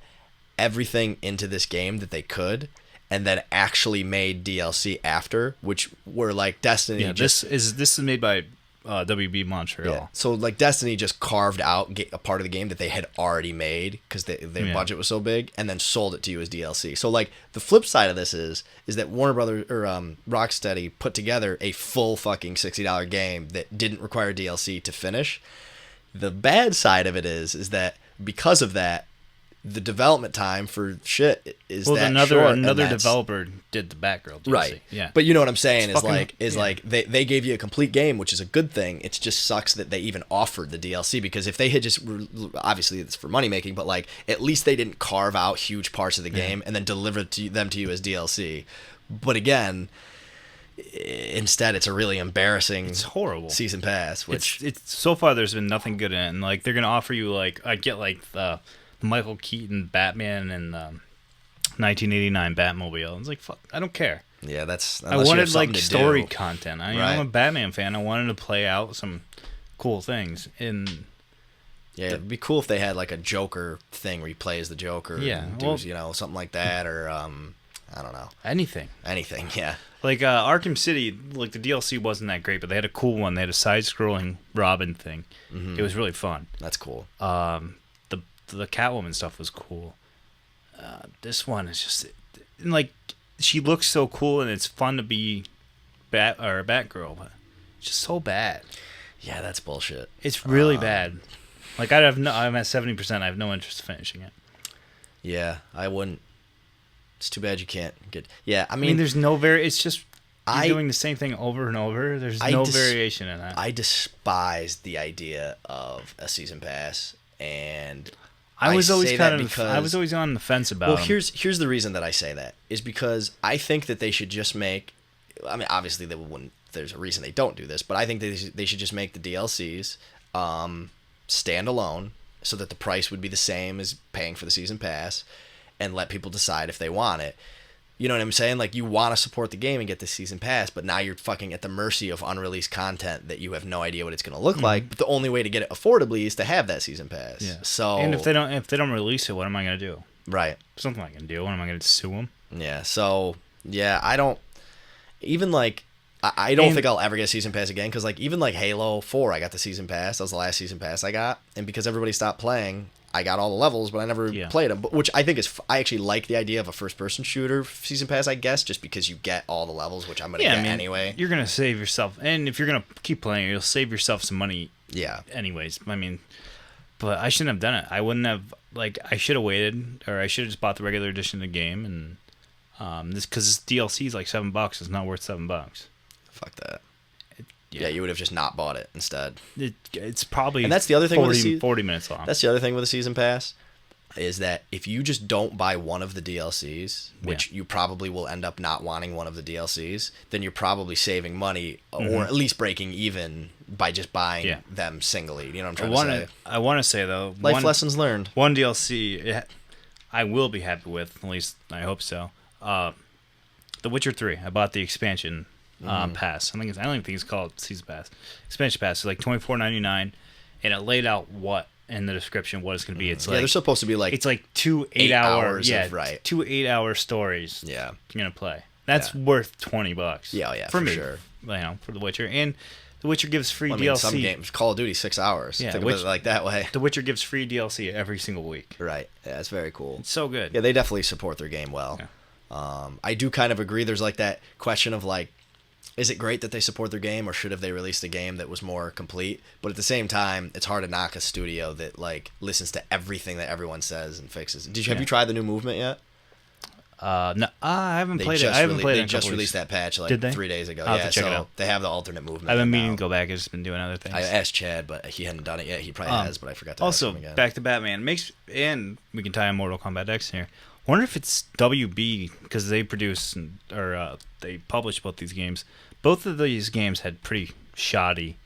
everything into this game that they could, and then actually made DLC after, which were like Destiny. Yeah, this is made by WB Montreal. Yeah. So like Destiny just carved out a part of the game that they had already made because their budget was so big, and then sold it to you as DLC. So like the flip side of this is that Warner Brothers or Rocksteady put together a full fucking $60 game that didn't require DLC to finish. The bad side of it is that because of that, the development time for shit is short. Another developer did the Batgirl DLC. Right. Yeah. But you know what I'm saying they gave you a complete game, which is a good thing. It just sucks that they even offered the DLC, because if they had just obviously it's for money making, but like at least they didn't carve out huge parts of the game and then deliver them to you as DLC. But again, instead it's a really embarrassing It's horrible season pass, which it's so far there's been nothing good in it. And like they're gonna offer you like I get like the Michael Keaton Batman and the 1989 Batmobile. It's like fuck, I don't care. yeah, that's I wanted like to story do. content. Right. I'm a Batman fan. I wanted to play out some cool things. And Yeah, it'd be cool if they had like a Joker thing where he plays the Joker. Yeah, and well- do, something like that, or I don't know, anything. anything. Yeah, Like Arkham City, like the DLC wasn't that great, but they had a cool one. They had a side-scrolling Robin thing. Mm-hmm. It was really fun. that's cool. The Catwoman stuff was cool. This one is just like she looks so cool, and it's fun to be Batgirl, but it's just so bad. Yeah, that's bullshit. It's really bad. Like I'm at 70%. I have no interest in finishing it. Yeah, I wouldn't. It's too bad you can't get. Yeah, I mean, there's no it's just I- you're doing the same thing over and over. There's I no dis- variation in that. I despise the idea of a season pass, and I was always say kind that of because I was always on the fence about. well, them. here's the reason that I say that is because I think that they should just make. I mean, obviously they wouldn't. There's a reason they don't do this, but I think they should just make the DLCs stand alone, so that the price would be the same as paying for the season pass, and let people decide if they want it. You know what I'm saying? Like, you want to support the game and get the season pass, but now you're fucking at the mercy of unreleased content that you have no idea what it's going to look like. But the only way to get it affordably is to have that season pass. Yeah. So, and if they don't release it, what am I gonna do? right. Something I can do. What am I gonna sue them? Yeah. So, yeah, I don't even like. I don't think I'll ever get a season pass again, because like even like Halo 4, I got the season pass. That was the last season pass I got, and because everybody stopped playing, I got all the levels, but I never played them. Which I think is I actually like the idea of a first-person shooter season pass, I guess, just because you get all the levels, which I'm gonna get anyway. You're gonna save yourself, and if you're gonna keep playing, you'll save yourself some money. Yeah. Anyways, I mean, but I shouldn't have done it. I wouldn't have I should have waited, or I should have just bought the regular edition of the game, and this because this DLC is like $7. It's not worth $7. Fuck that. Yeah, you would have just not bought it instead. It's probably and that's the other thing 40 minutes long. That's the other thing with a season pass, is that if you just don't buy one of the DLCs, which you probably will end up not wanting one of the DLCs, then you're probably saving money or at least breaking even by just buying them singly. You know what I'm trying to say? I want to say though, life lessons learned. One DLC I will be happy with, at least I hope so. The Witcher 3. I bought the expansion pass. I don't even think it's called season pass. Expansion pass is like $24.99, and it laid out what in the description what it's going to be. It's like they're supposed to be like it's like 2 8 8-hour of, 2 8-hour stories. Yeah, you're gonna play. That's worth $20. Yeah, for me, sure. For The Witcher, and The Witcher gives free DLC. mean, some games, Call of Duty, 6 hours. Yeah, think about it like that way. The Witcher gives free DLC every single week. Right. Yeah, it's very cool. It's so good. Yeah, they definitely support their game well. Yeah. I do kind of agree. There's like that question of like, is it great that they support their game, or should have they released a game that was more complete? But at the same time, it's hard to knock a studio that like listens to everything that everyone says and fixes. Have you tried the new movement yet? No, I haven't played it. I haven't played it. They just released that patch like 3 days ago. I'll have to check it out. They have the alternate movement. I've been meaning to go back. I've just been doing other things. I asked Chad, but he hadn't done it yet. He probably has, but I forgot to also, ask him again. back to Batman. And we can tie in Mortal Kombat X here. Wonder if it's WB, because they produce or they publish both these games. Both of these games had pretty shoddy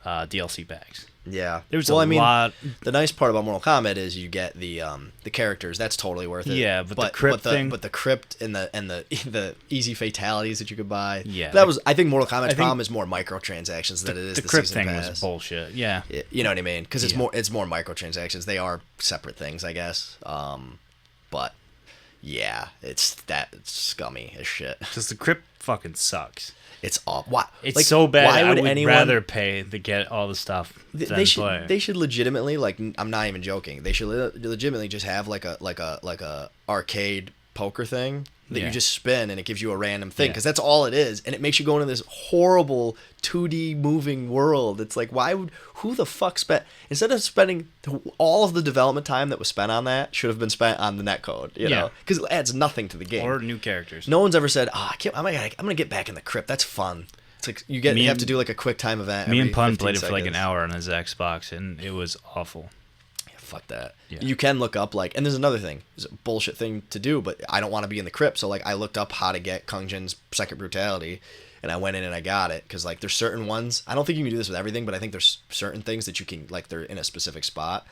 DLC packs. Yeah, there was lot. The nice part about Mortal Kombat is you get the characters. That's totally worth it. Yeah, but the crypt thing. But the crypt and the easy fatalities that you could buy. Yeah, that was. I think Mortal Kombat's problem is more microtransactions than it is the crypt season thing pass. was bullshit. Yeah, you know what I mean? Because it's more microtransactions. They are separate things, I guess. But yeah, it's scummy as shit. Because the crypt fucking sucks. It's awful. Why? It's like, so bad. Why would I would anyone rather pay to get all the stuff than play. They should legitimately, like, I'm not even joking. They should legitimately just have like a arcade poker thing that you just spin and it gives you a random thing, because that's all it is, and it makes you go into this horrible 2D moving world. It's like, who the fuck spent, instead of spending all of the development time that was spent on that, should have been spent on the netcode, you know, because it adds nothing to the game or new characters. No one's ever said, I'm gonna get back in the crypt. That's fun. It's like you have to do like a quick time event. Me and Pun played it for like an hour on his Xbox, and it was awful. fuck that. Yeah. You can look up, like, and there's another thing. It's a bullshit thing to do, but I don't want to be in the crypt. So, like, I looked up how to get Kung Jin's Second Brutality, and I went in and I got it. Because, like, there's certain ones. I don't think you can do this with everything, but I think there's certain things that you can, like, they're in a specific spot.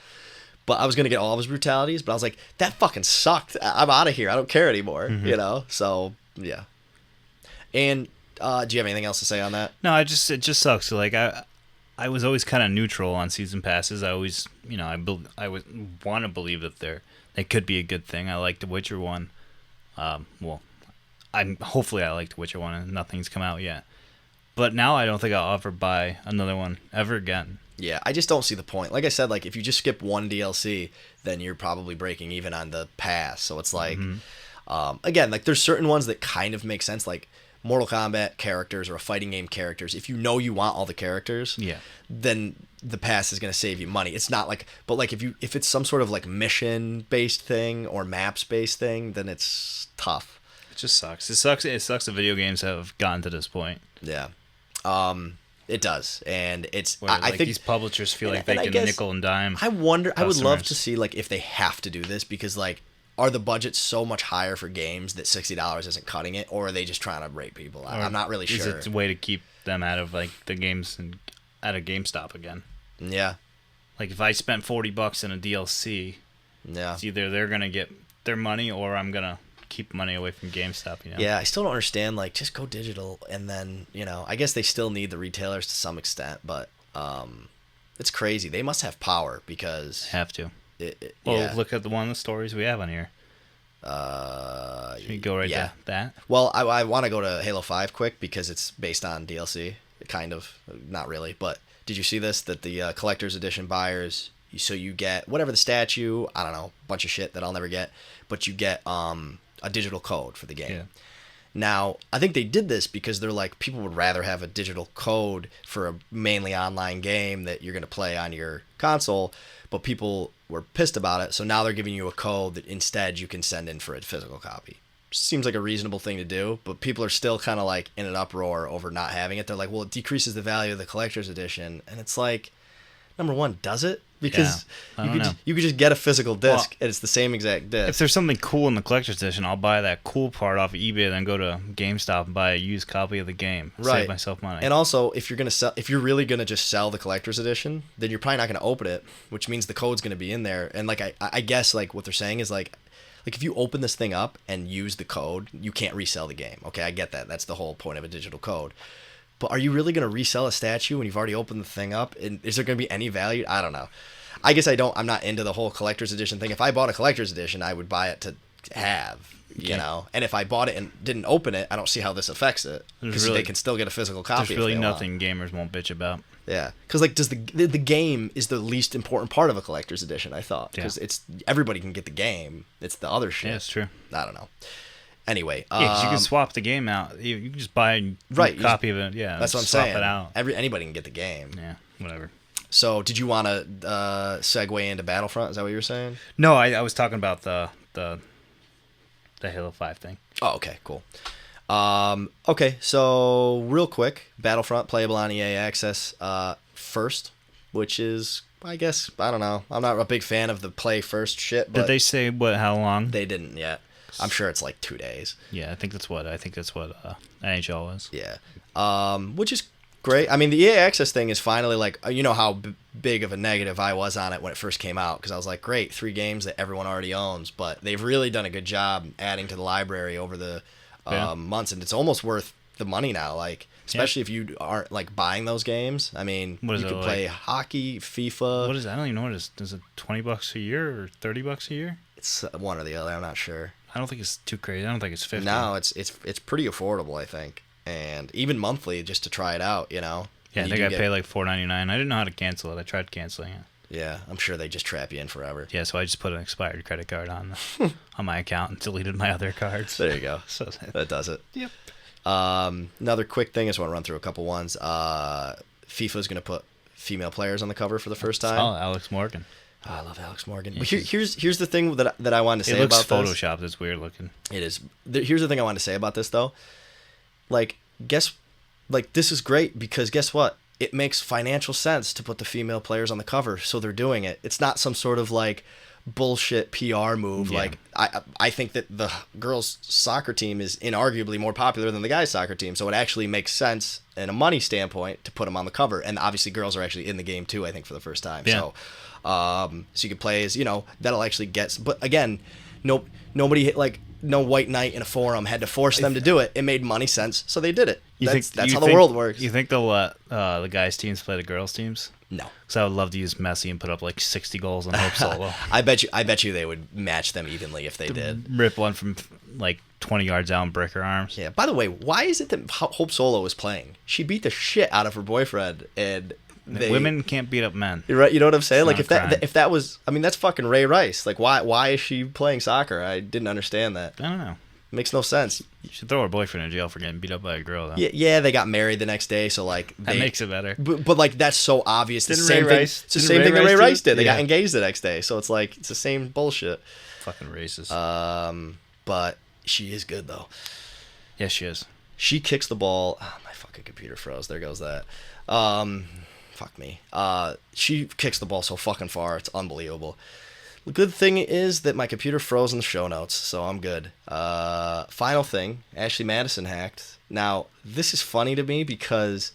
But I was going to get all of his brutalities, but I was like, that fucking sucked. I'm out of here. I don't care anymore, you know? So, yeah. And do you have anything else to say on that? No, it just sucks. Like, I was always kind of neutral on season passes. I always, you know, I would want to believe that they could be a good thing. I like The Witcher 1. Hopefully I like The Witcher 1 and nothing's come out yet. But now I don't think I'll ever buy another one ever again. Yeah, I just don't see the point. Like I said, like if you just skip one DLC, then you're probably breaking even on the pass. So it's like, again, like there's certain ones that kind of make sense, like Mortal Kombat characters or a fighting game characters. If you know you want all the characters, then the pass is going to save you money. It's not like, but like if it's some sort of like mission based thing or maps based thing, then it's tough. It just sucks. It sucks that video games have gotten to this point. Yeah. It does, and it's. I think these publishers feel like they can nickel and dime. I wonder. I would love to see like if they have to do this because like, are the budgets so much higher for games that $60 isn't cutting it, or are they just trying to rape people? I'm not really sure. Is it a way to keep them out of like the games and out of GameStop again? Yeah. Like if I spent $40 in a DLC, it's either they're gonna get their money or I'm gonna keep money away from GameStop, you know? Yeah, I still don't understand, like, just go digital, and then, you know, I guess they still need the retailers to some extent, but it's crazy. They must have power, because... Have to. Look at the stories we have on here. Should we go right to that? Well, I want to go to Halo 5 quick, because it's based on DLC, kind of. Not really, but did you see this? That the Collector's Edition buyers, so you get whatever the statue, I don't know, bunch of shit that I'll never get, but you get... a digital code for the game. Yeah. Now, I think they did this because they're like, people would rather have a digital code for a mainly online game that you're going to play on your console, but people were pissed about it, so now they're giving you a code that instead you can send in for a physical copy. Seems like a reasonable thing to do, but people are still kind of like in an uproar over not having it. They're like, well, it decreases the value of the collector's edition, and it's like, number one, does it? Because you could just get a physical disc, and it's the same exact disc. If there's something cool in the collector's edition, I'll buy that cool part off of eBay, and then go to GameStop and buy a used copy of the game. Save myself money. And also, if you're really gonna just sell the collector's edition, then you're probably not gonna open it, which means the code's gonna be in there. And like I guess like what they're saying is like if you open this thing up and use the code, you can't resell the game. Okay, I get that. That's the whole point of a digital code. But are you really going to resell a statue when you've already opened the thing up? And is there going to be any value? I don't know. I guess I'm not into the whole collector's edition thing. If I bought a collector's edition, I would buy it to have, you know. And if I bought it and didn't open it, I don't see how this affects it. Because they can still get a physical copy. There's really nothing gamers won't bitch about. Yeah. Because like, does the game is the least important part of a collector's edition, I thought. Because everybody can get the game. It's the other shit. Yeah, it's true. I don't know. Anyway, because you can swap the game out. You can just buy a copy of it. Yeah, that's what I'm swap saying. It out. Anybody can get the game. Yeah, whatever. So, did you want to segue into Battlefront? Is that what you were saying? No, I was talking about the Halo 5 thing. Oh, okay, cool. Okay, so real quick, Battlefront playable on EA Access first, which is, I guess, I don't know. I'm not a big fan of the play first shit. But did they say how long? They didn't yet. I'm sure it's like 2 days. Yeah, I think that's what NHL was. Yeah, which is great. I mean, the EA Access thing is finally like, you know how big of a negative I was on it when it first came out, because I was like, great, 3 games that everyone already owns, but they've really done a good job adding to the library over the months, and it's almost worth the money now. Like, especially if you aren't like buying those games. I mean, you can play hockey, FIFA. What is that? I don't even know what it is. Is it $20 a year or $30 a year? It's one or the other. I'm not sure. I don't think it's too crazy. I don't think it's 50. No, it's pretty affordable, I think, and even monthly just to try it out, you know. Yeah, I think I pay like $4.99. I didn't know how to cancel it. I tried canceling it. Yeah, I'm sure they just trap you in forever. Yeah, so I just put an expired credit card on my account and deleted my other cards. There you go. So that does it. Yep. Another quick thing, I just want to run through a couple ones. FIFA's going to put female players on the cover for the first time. Oh, Alex Morgan. Oh, I love Alex Morgan. Yeah, here's the thing that I wanted to say about this. It looks photoshopped. It's weird looking. It is. Here's the thing I wanted to say about this, though. Like, this is great because guess what? it makes financial sense to put the female players on the cover, so they're doing it. It's not some sort of like bullshit PR move. Yeah. Like I think that the girls' soccer team is inarguably more popular than the guys' soccer team, so it actually makes sense in a money standpoint to put them on the cover. And obviously, girls are actually in the game too. I think for the first time. Yeah. So you can play as that'll actually get. But again, nobody like. No white knight in a forum had to force them to do it. It made money sense, so they did it. That's how the world works. You think they'll let the guys' teams play the girls' teams? No, because I would love to use Messi and put up like 60 goals on Hope Solo. I bet you they would match them evenly if they did. Rip one from like 20 yards out and break her arms. Yeah. By the way, why is it that Hope Solo is playing? She beat the shit out of her boyfriend, and women can't beat up men. You're right. You know what I'm saying? It's like if that was, I mean, that's fucking Ray Rice. Like why is she playing soccer? I didn't understand that. I don't know. Makes no sense. You should throw her boyfriend in jail for getting beat up by a girl, though. Yeah, they got married the next day, so like that makes it better. But like that's so obvious. It's the same thing that Ray Rice did. They got engaged the next day, so it's like it's the same bullshit. Fucking racist. But she is good though. Yeah, she is. She kicks the ball. Oh, my fucking computer froze. There goes that. Fuck me. She kicks the ball so fucking far. It's unbelievable. The good thing is that my computer froze in the show notes, so I'm good. Final thing, Ashley Madison hacked. Now, this is funny to me because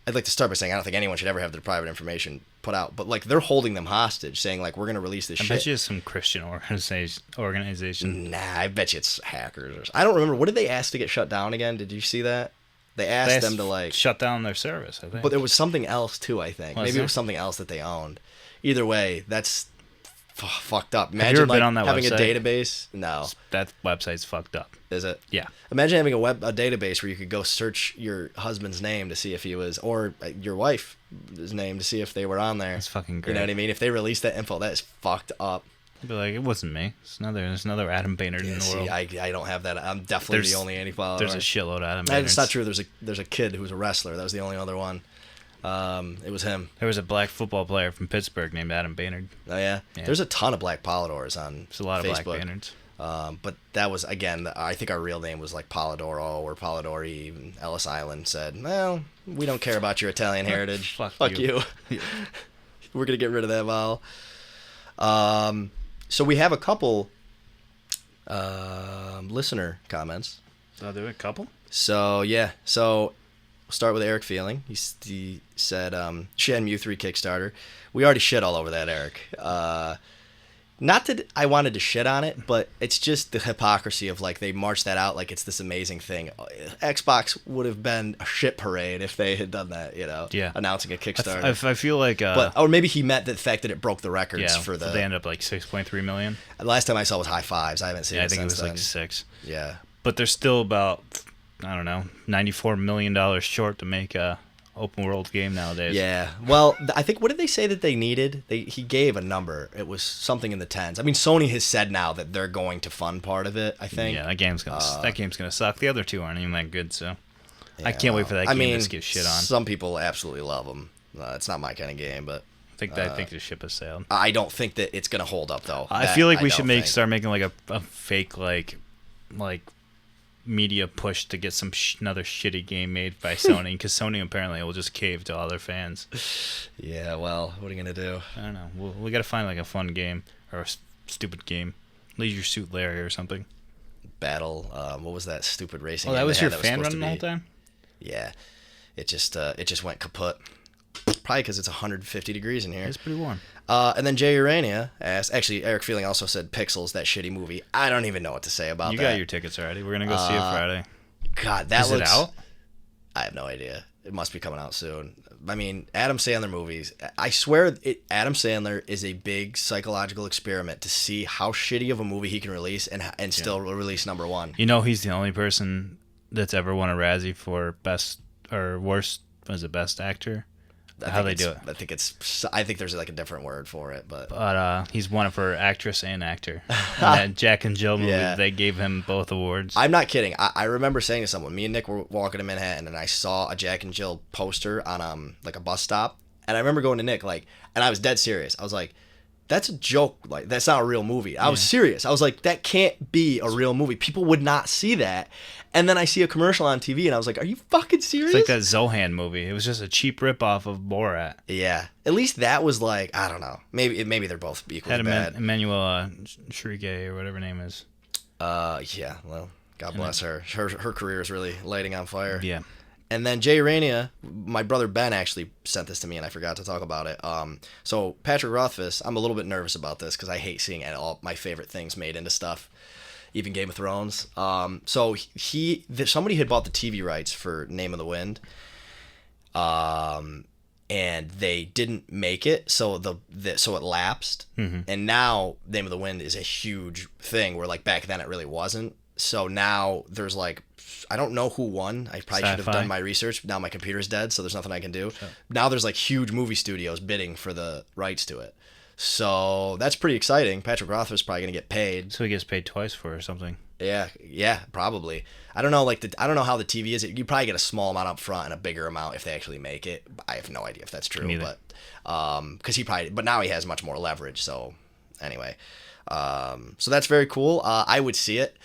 I'd like to start by saying I don't think anyone should ever have their private information put out, but like they're holding them hostage, saying like we're gonna release this shit. I bet you it's some Christian organization. Nah, I bet you it's hackers. I don't remember. What did they ask to get shut down again? Did you see that? They asked them to like shut down their service, I think. But there was something else too, I think. Maybe there? it was something else that they owned. Either way, that's fucked up. Have you ever been on that having website? A database. No, that website's fucked up. Is it? Yeah. Imagine having a database where you could go search your husband's name to see if he was, or your wife's name to see if they were on there. That's fucking great. You know what I mean? If they release that info, that is fucked up. I'd be like, it wasn't me. There's another Adam Baynard in the world. I don't have that. I'm definitely the only anti-follower. There's a shitload of Adam Baynards. It's not true. There's a kid who was a wrestler. That was the only other one. It was him. There was a black football player from Pittsburgh named Adam Baynard. Oh yeah. There's a ton of black Polidors on There's a lot Facebook. of black Baynards. But that was, again, I think our real name was like Polidoro or Polidori. And Ellis Island said, well, we don't care about your Italian heritage. Fuck you. We're going to get rid of that vowel. So we have a couple listener comments. So I'll do a couple? So, yeah. So we'll start with Eric Feeling. He said, Shenmue 3 Kickstarter. We already shit all over that, Eric. Not that I wanted to shit on it, but it's just the hypocrisy of like they marched that out like it's this amazing thing. Xbox would have been a shit parade if they had done that, Yeah. announcing a Kickstarter. I feel like... or maybe he meant the fact that it broke the records for the... They ended up like 6.3 million. The last time I saw was high fives. I haven't seen it I think it was then. like 6. Yeah. But they're still about, I don't know, $94 million short to make a open world game nowadays. Yeah. Well, I think, what did they say that they needed? He gave a number. It was something in the tens. I mean, Sony has said now that they're going to fund part of it, I think. Yeah, that game's gonna suck. The other two aren't even that good, so I can't wait for that game to get shit on. Some people absolutely love them. It's not my kind of game, but I think the ship has sailed. I don't think that it's gonna hold up though. I feel like we should start making like a fake like media push to get another shitty game made by Sony, because Sony apparently will just cave to all their fans. Yeah, well, what are you gonna do? I don't know. We gotta find like a fun game or a stupid game, Leisure Suit Larry or something. Battle. What was that stupid racing? Oh, that was your that fan was running the whole time. Yeah, it just went kaput. Probably because it's 150 degrees in here. It's pretty warm. And then Jay Urania asked, actually, Eric Feeling also said Pixels, that shitty movie. I don't even know what to say about that. You got your tickets already. We're going to go see it Friday. God, that looks... Is it out? I have no idea. It must be coming out soon. I mean, Adam Sandler movies, I swear Adam Sandler is a big psychological experiment to see how shitty of a movie he can release and still release number one. You know, he's the only person that's ever won a Razzie for best or worst as a best actor. How they do it? I think there's like a different word for it, but he's won it for actress and actor. And that Jack and Jill movie, they gave him both awards. I'm not kidding. I remember saying to someone, me and Nick were walking to Manhattan, and I saw a Jack and Jill poster on like a bus stop, and I remember going to Nick and I was dead serious. I was like, that's a joke. Like, that's not a real movie. I was serious. I was like, that can't be a real movie. People would not see that. And then I see a commercial on TV, and I was like, are you fucking serious? It's like that Zohan movie. It was just a cheap ripoff of Borat. Yeah. At least that was like, I don't know. Maybe they're both equally bad. Emmanuel Shrike or whatever her name is. Yeah. Well, God bless her. Her career is really lighting on fire. Yeah. And then Jay Rania, my brother Ben actually sent this to me, and I forgot to talk about it. So Patrick Rothfuss, I'm a little bit nervous about this because I hate seeing all my favorite things made into stuff, even Game of Thrones. So somebody had bought the TV rights for Name of the Wind, and they didn't make it, so so it lapsed. Mm-hmm. And now Name of the Wind is a huge thing, where like back then it really wasn't. So now there's like, I don't know who won. I probably should have done my research. Now my computer's dead, so there's nothing I can do. Sure. Now there's like huge movie studios bidding for the rights to it. So that's pretty exciting. Patrick Rothfuss is probably going to get paid. So he gets paid twice for it or something. Yeah, probably. I don't know I don't know how the TV is. You probably get a small amount up front and a bigger amount if they actually make it. I have no idea if that's true, but cuz but now he has much more leverage, so anyway. So that's very cool. I would see it.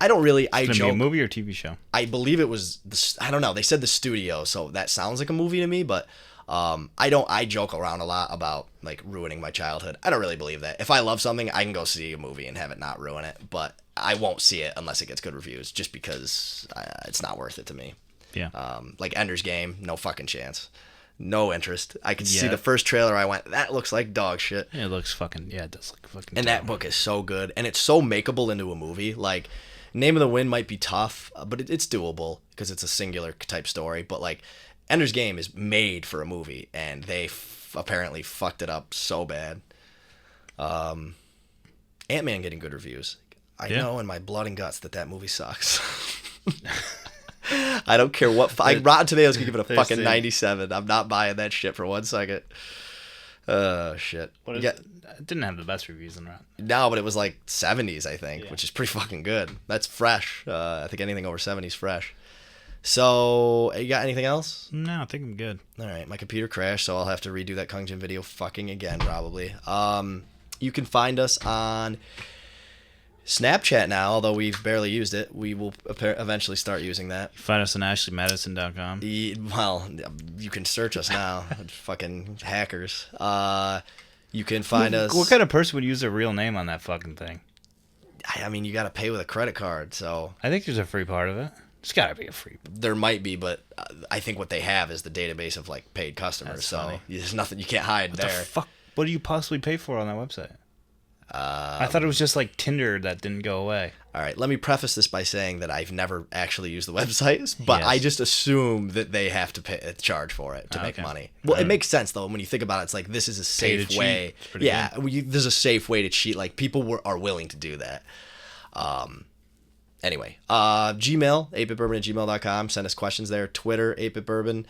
I don't really. It's gonna be a movie or TV show? I believe it was. I don't know. They said the studio, so that sounds like a movie to me. But I joke around a lot about like ruining my childhood. I don't really believe that. If I love something, I can go see a movie and have it not ruin it. But I won't see it unless it gets good reviews, just because it's not worth it to me. Yeah. Like Ender's Game, no fucking chance. No interest. I could see the first trailer. I went, that looks like dog shit. Yeah, it looks fucking. Yeah, it does look fucking. And that book is so good, and it's so makeable into a movie. Like, Name of the Wind might be tough, but it's doable because it's a singular type story. But like, Ender's Game is made for a movie, and they apparently fucked it up so bad. Ant-Man getting good reviews. I know in my blood and guts that movie sucks. I don't care what. Rotten Tomatoes could give it a fucking 97. I'm not buying that shit for 1 second. Shit. It didn't have the best reviews in Rotten. No, but it was like 70s, I think, which is pretty fucking good. That's fresh. I think anything over 70 is fresh. So, you got anything else? No, I think I'm good. All right, my computer crashed, so I'll have to redo that Kung Jin video fucking again, probably. You can find us on Snapchat now, although we've barely used it. We will eventually start using that. Find us on AshleyMadison.com. Well, you can search us now. Fucking hackers. You can find us... What kind of person would use a real name on that fucking thing? I mean, you got to pay with a credit card, so... I think there's a free part of it. There's got to be a free... There might be, but I think what they have is the database of, like, paid customers, That's so funny. there's nothing you can't hide there. What the fuck? What do you possibly pay for on that website? I thought it was just like Tinder that didn't go away. All right, let me preface this by saying that I've never actually used the website, but I just assume that they have to charge for it to make money. Well, it makes sense though when you think about it. It's like this is a safe way. Yeah, there's a safe way to cheat. Like people are willing to do that. Anyway, Gmail 8bitbourbon@gmail.com. Send us questions there. Twitter 8bitbourbon.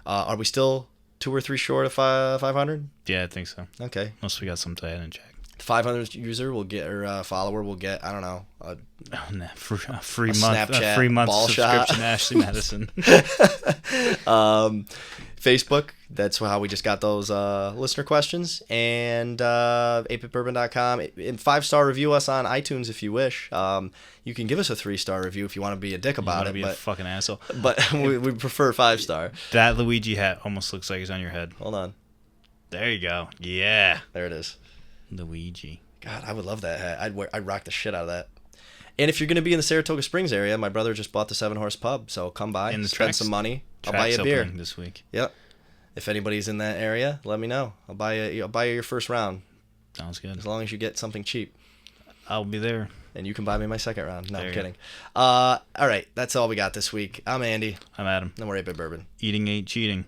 Are we still 2 or 3 short of 500? Yeah, I think so. Okay. Unless we got some to add and check. 500 user will get, or follower will get, I don't know, a free month, Snapchat a free month ball subscription shot. to Ashley Madison. Facebook, that's how we just got those listener questions, and 8bitbourbon.com. And 5-star review us on iTunes if you wish. You can give us a 3-star review if you want to be a dick about it. Be a fucking asshole. But we prefer 5-star. That Luigi hat almost looks like it's on your head. Hold on. There you go. Yeah. There it is. Luigi. God, I would love that hat. I'd rock the shit out of that. And if you're going to be in the Saratoga Springs area, my brother just bought the 7 Horse Pub, so come by, spend some money. I'll buy you a beer this week. Yep. If anybody's in that area, let me know. I'll buy you your first round. Sounds good. As long as you get something cheap. I'll be there. And you can buy me my second round. No, I'm kidding. All right, that's all we got this week. I'm Andy. I'm Adam. And we're 8-Bit Bourbon. Eating ain't cheating.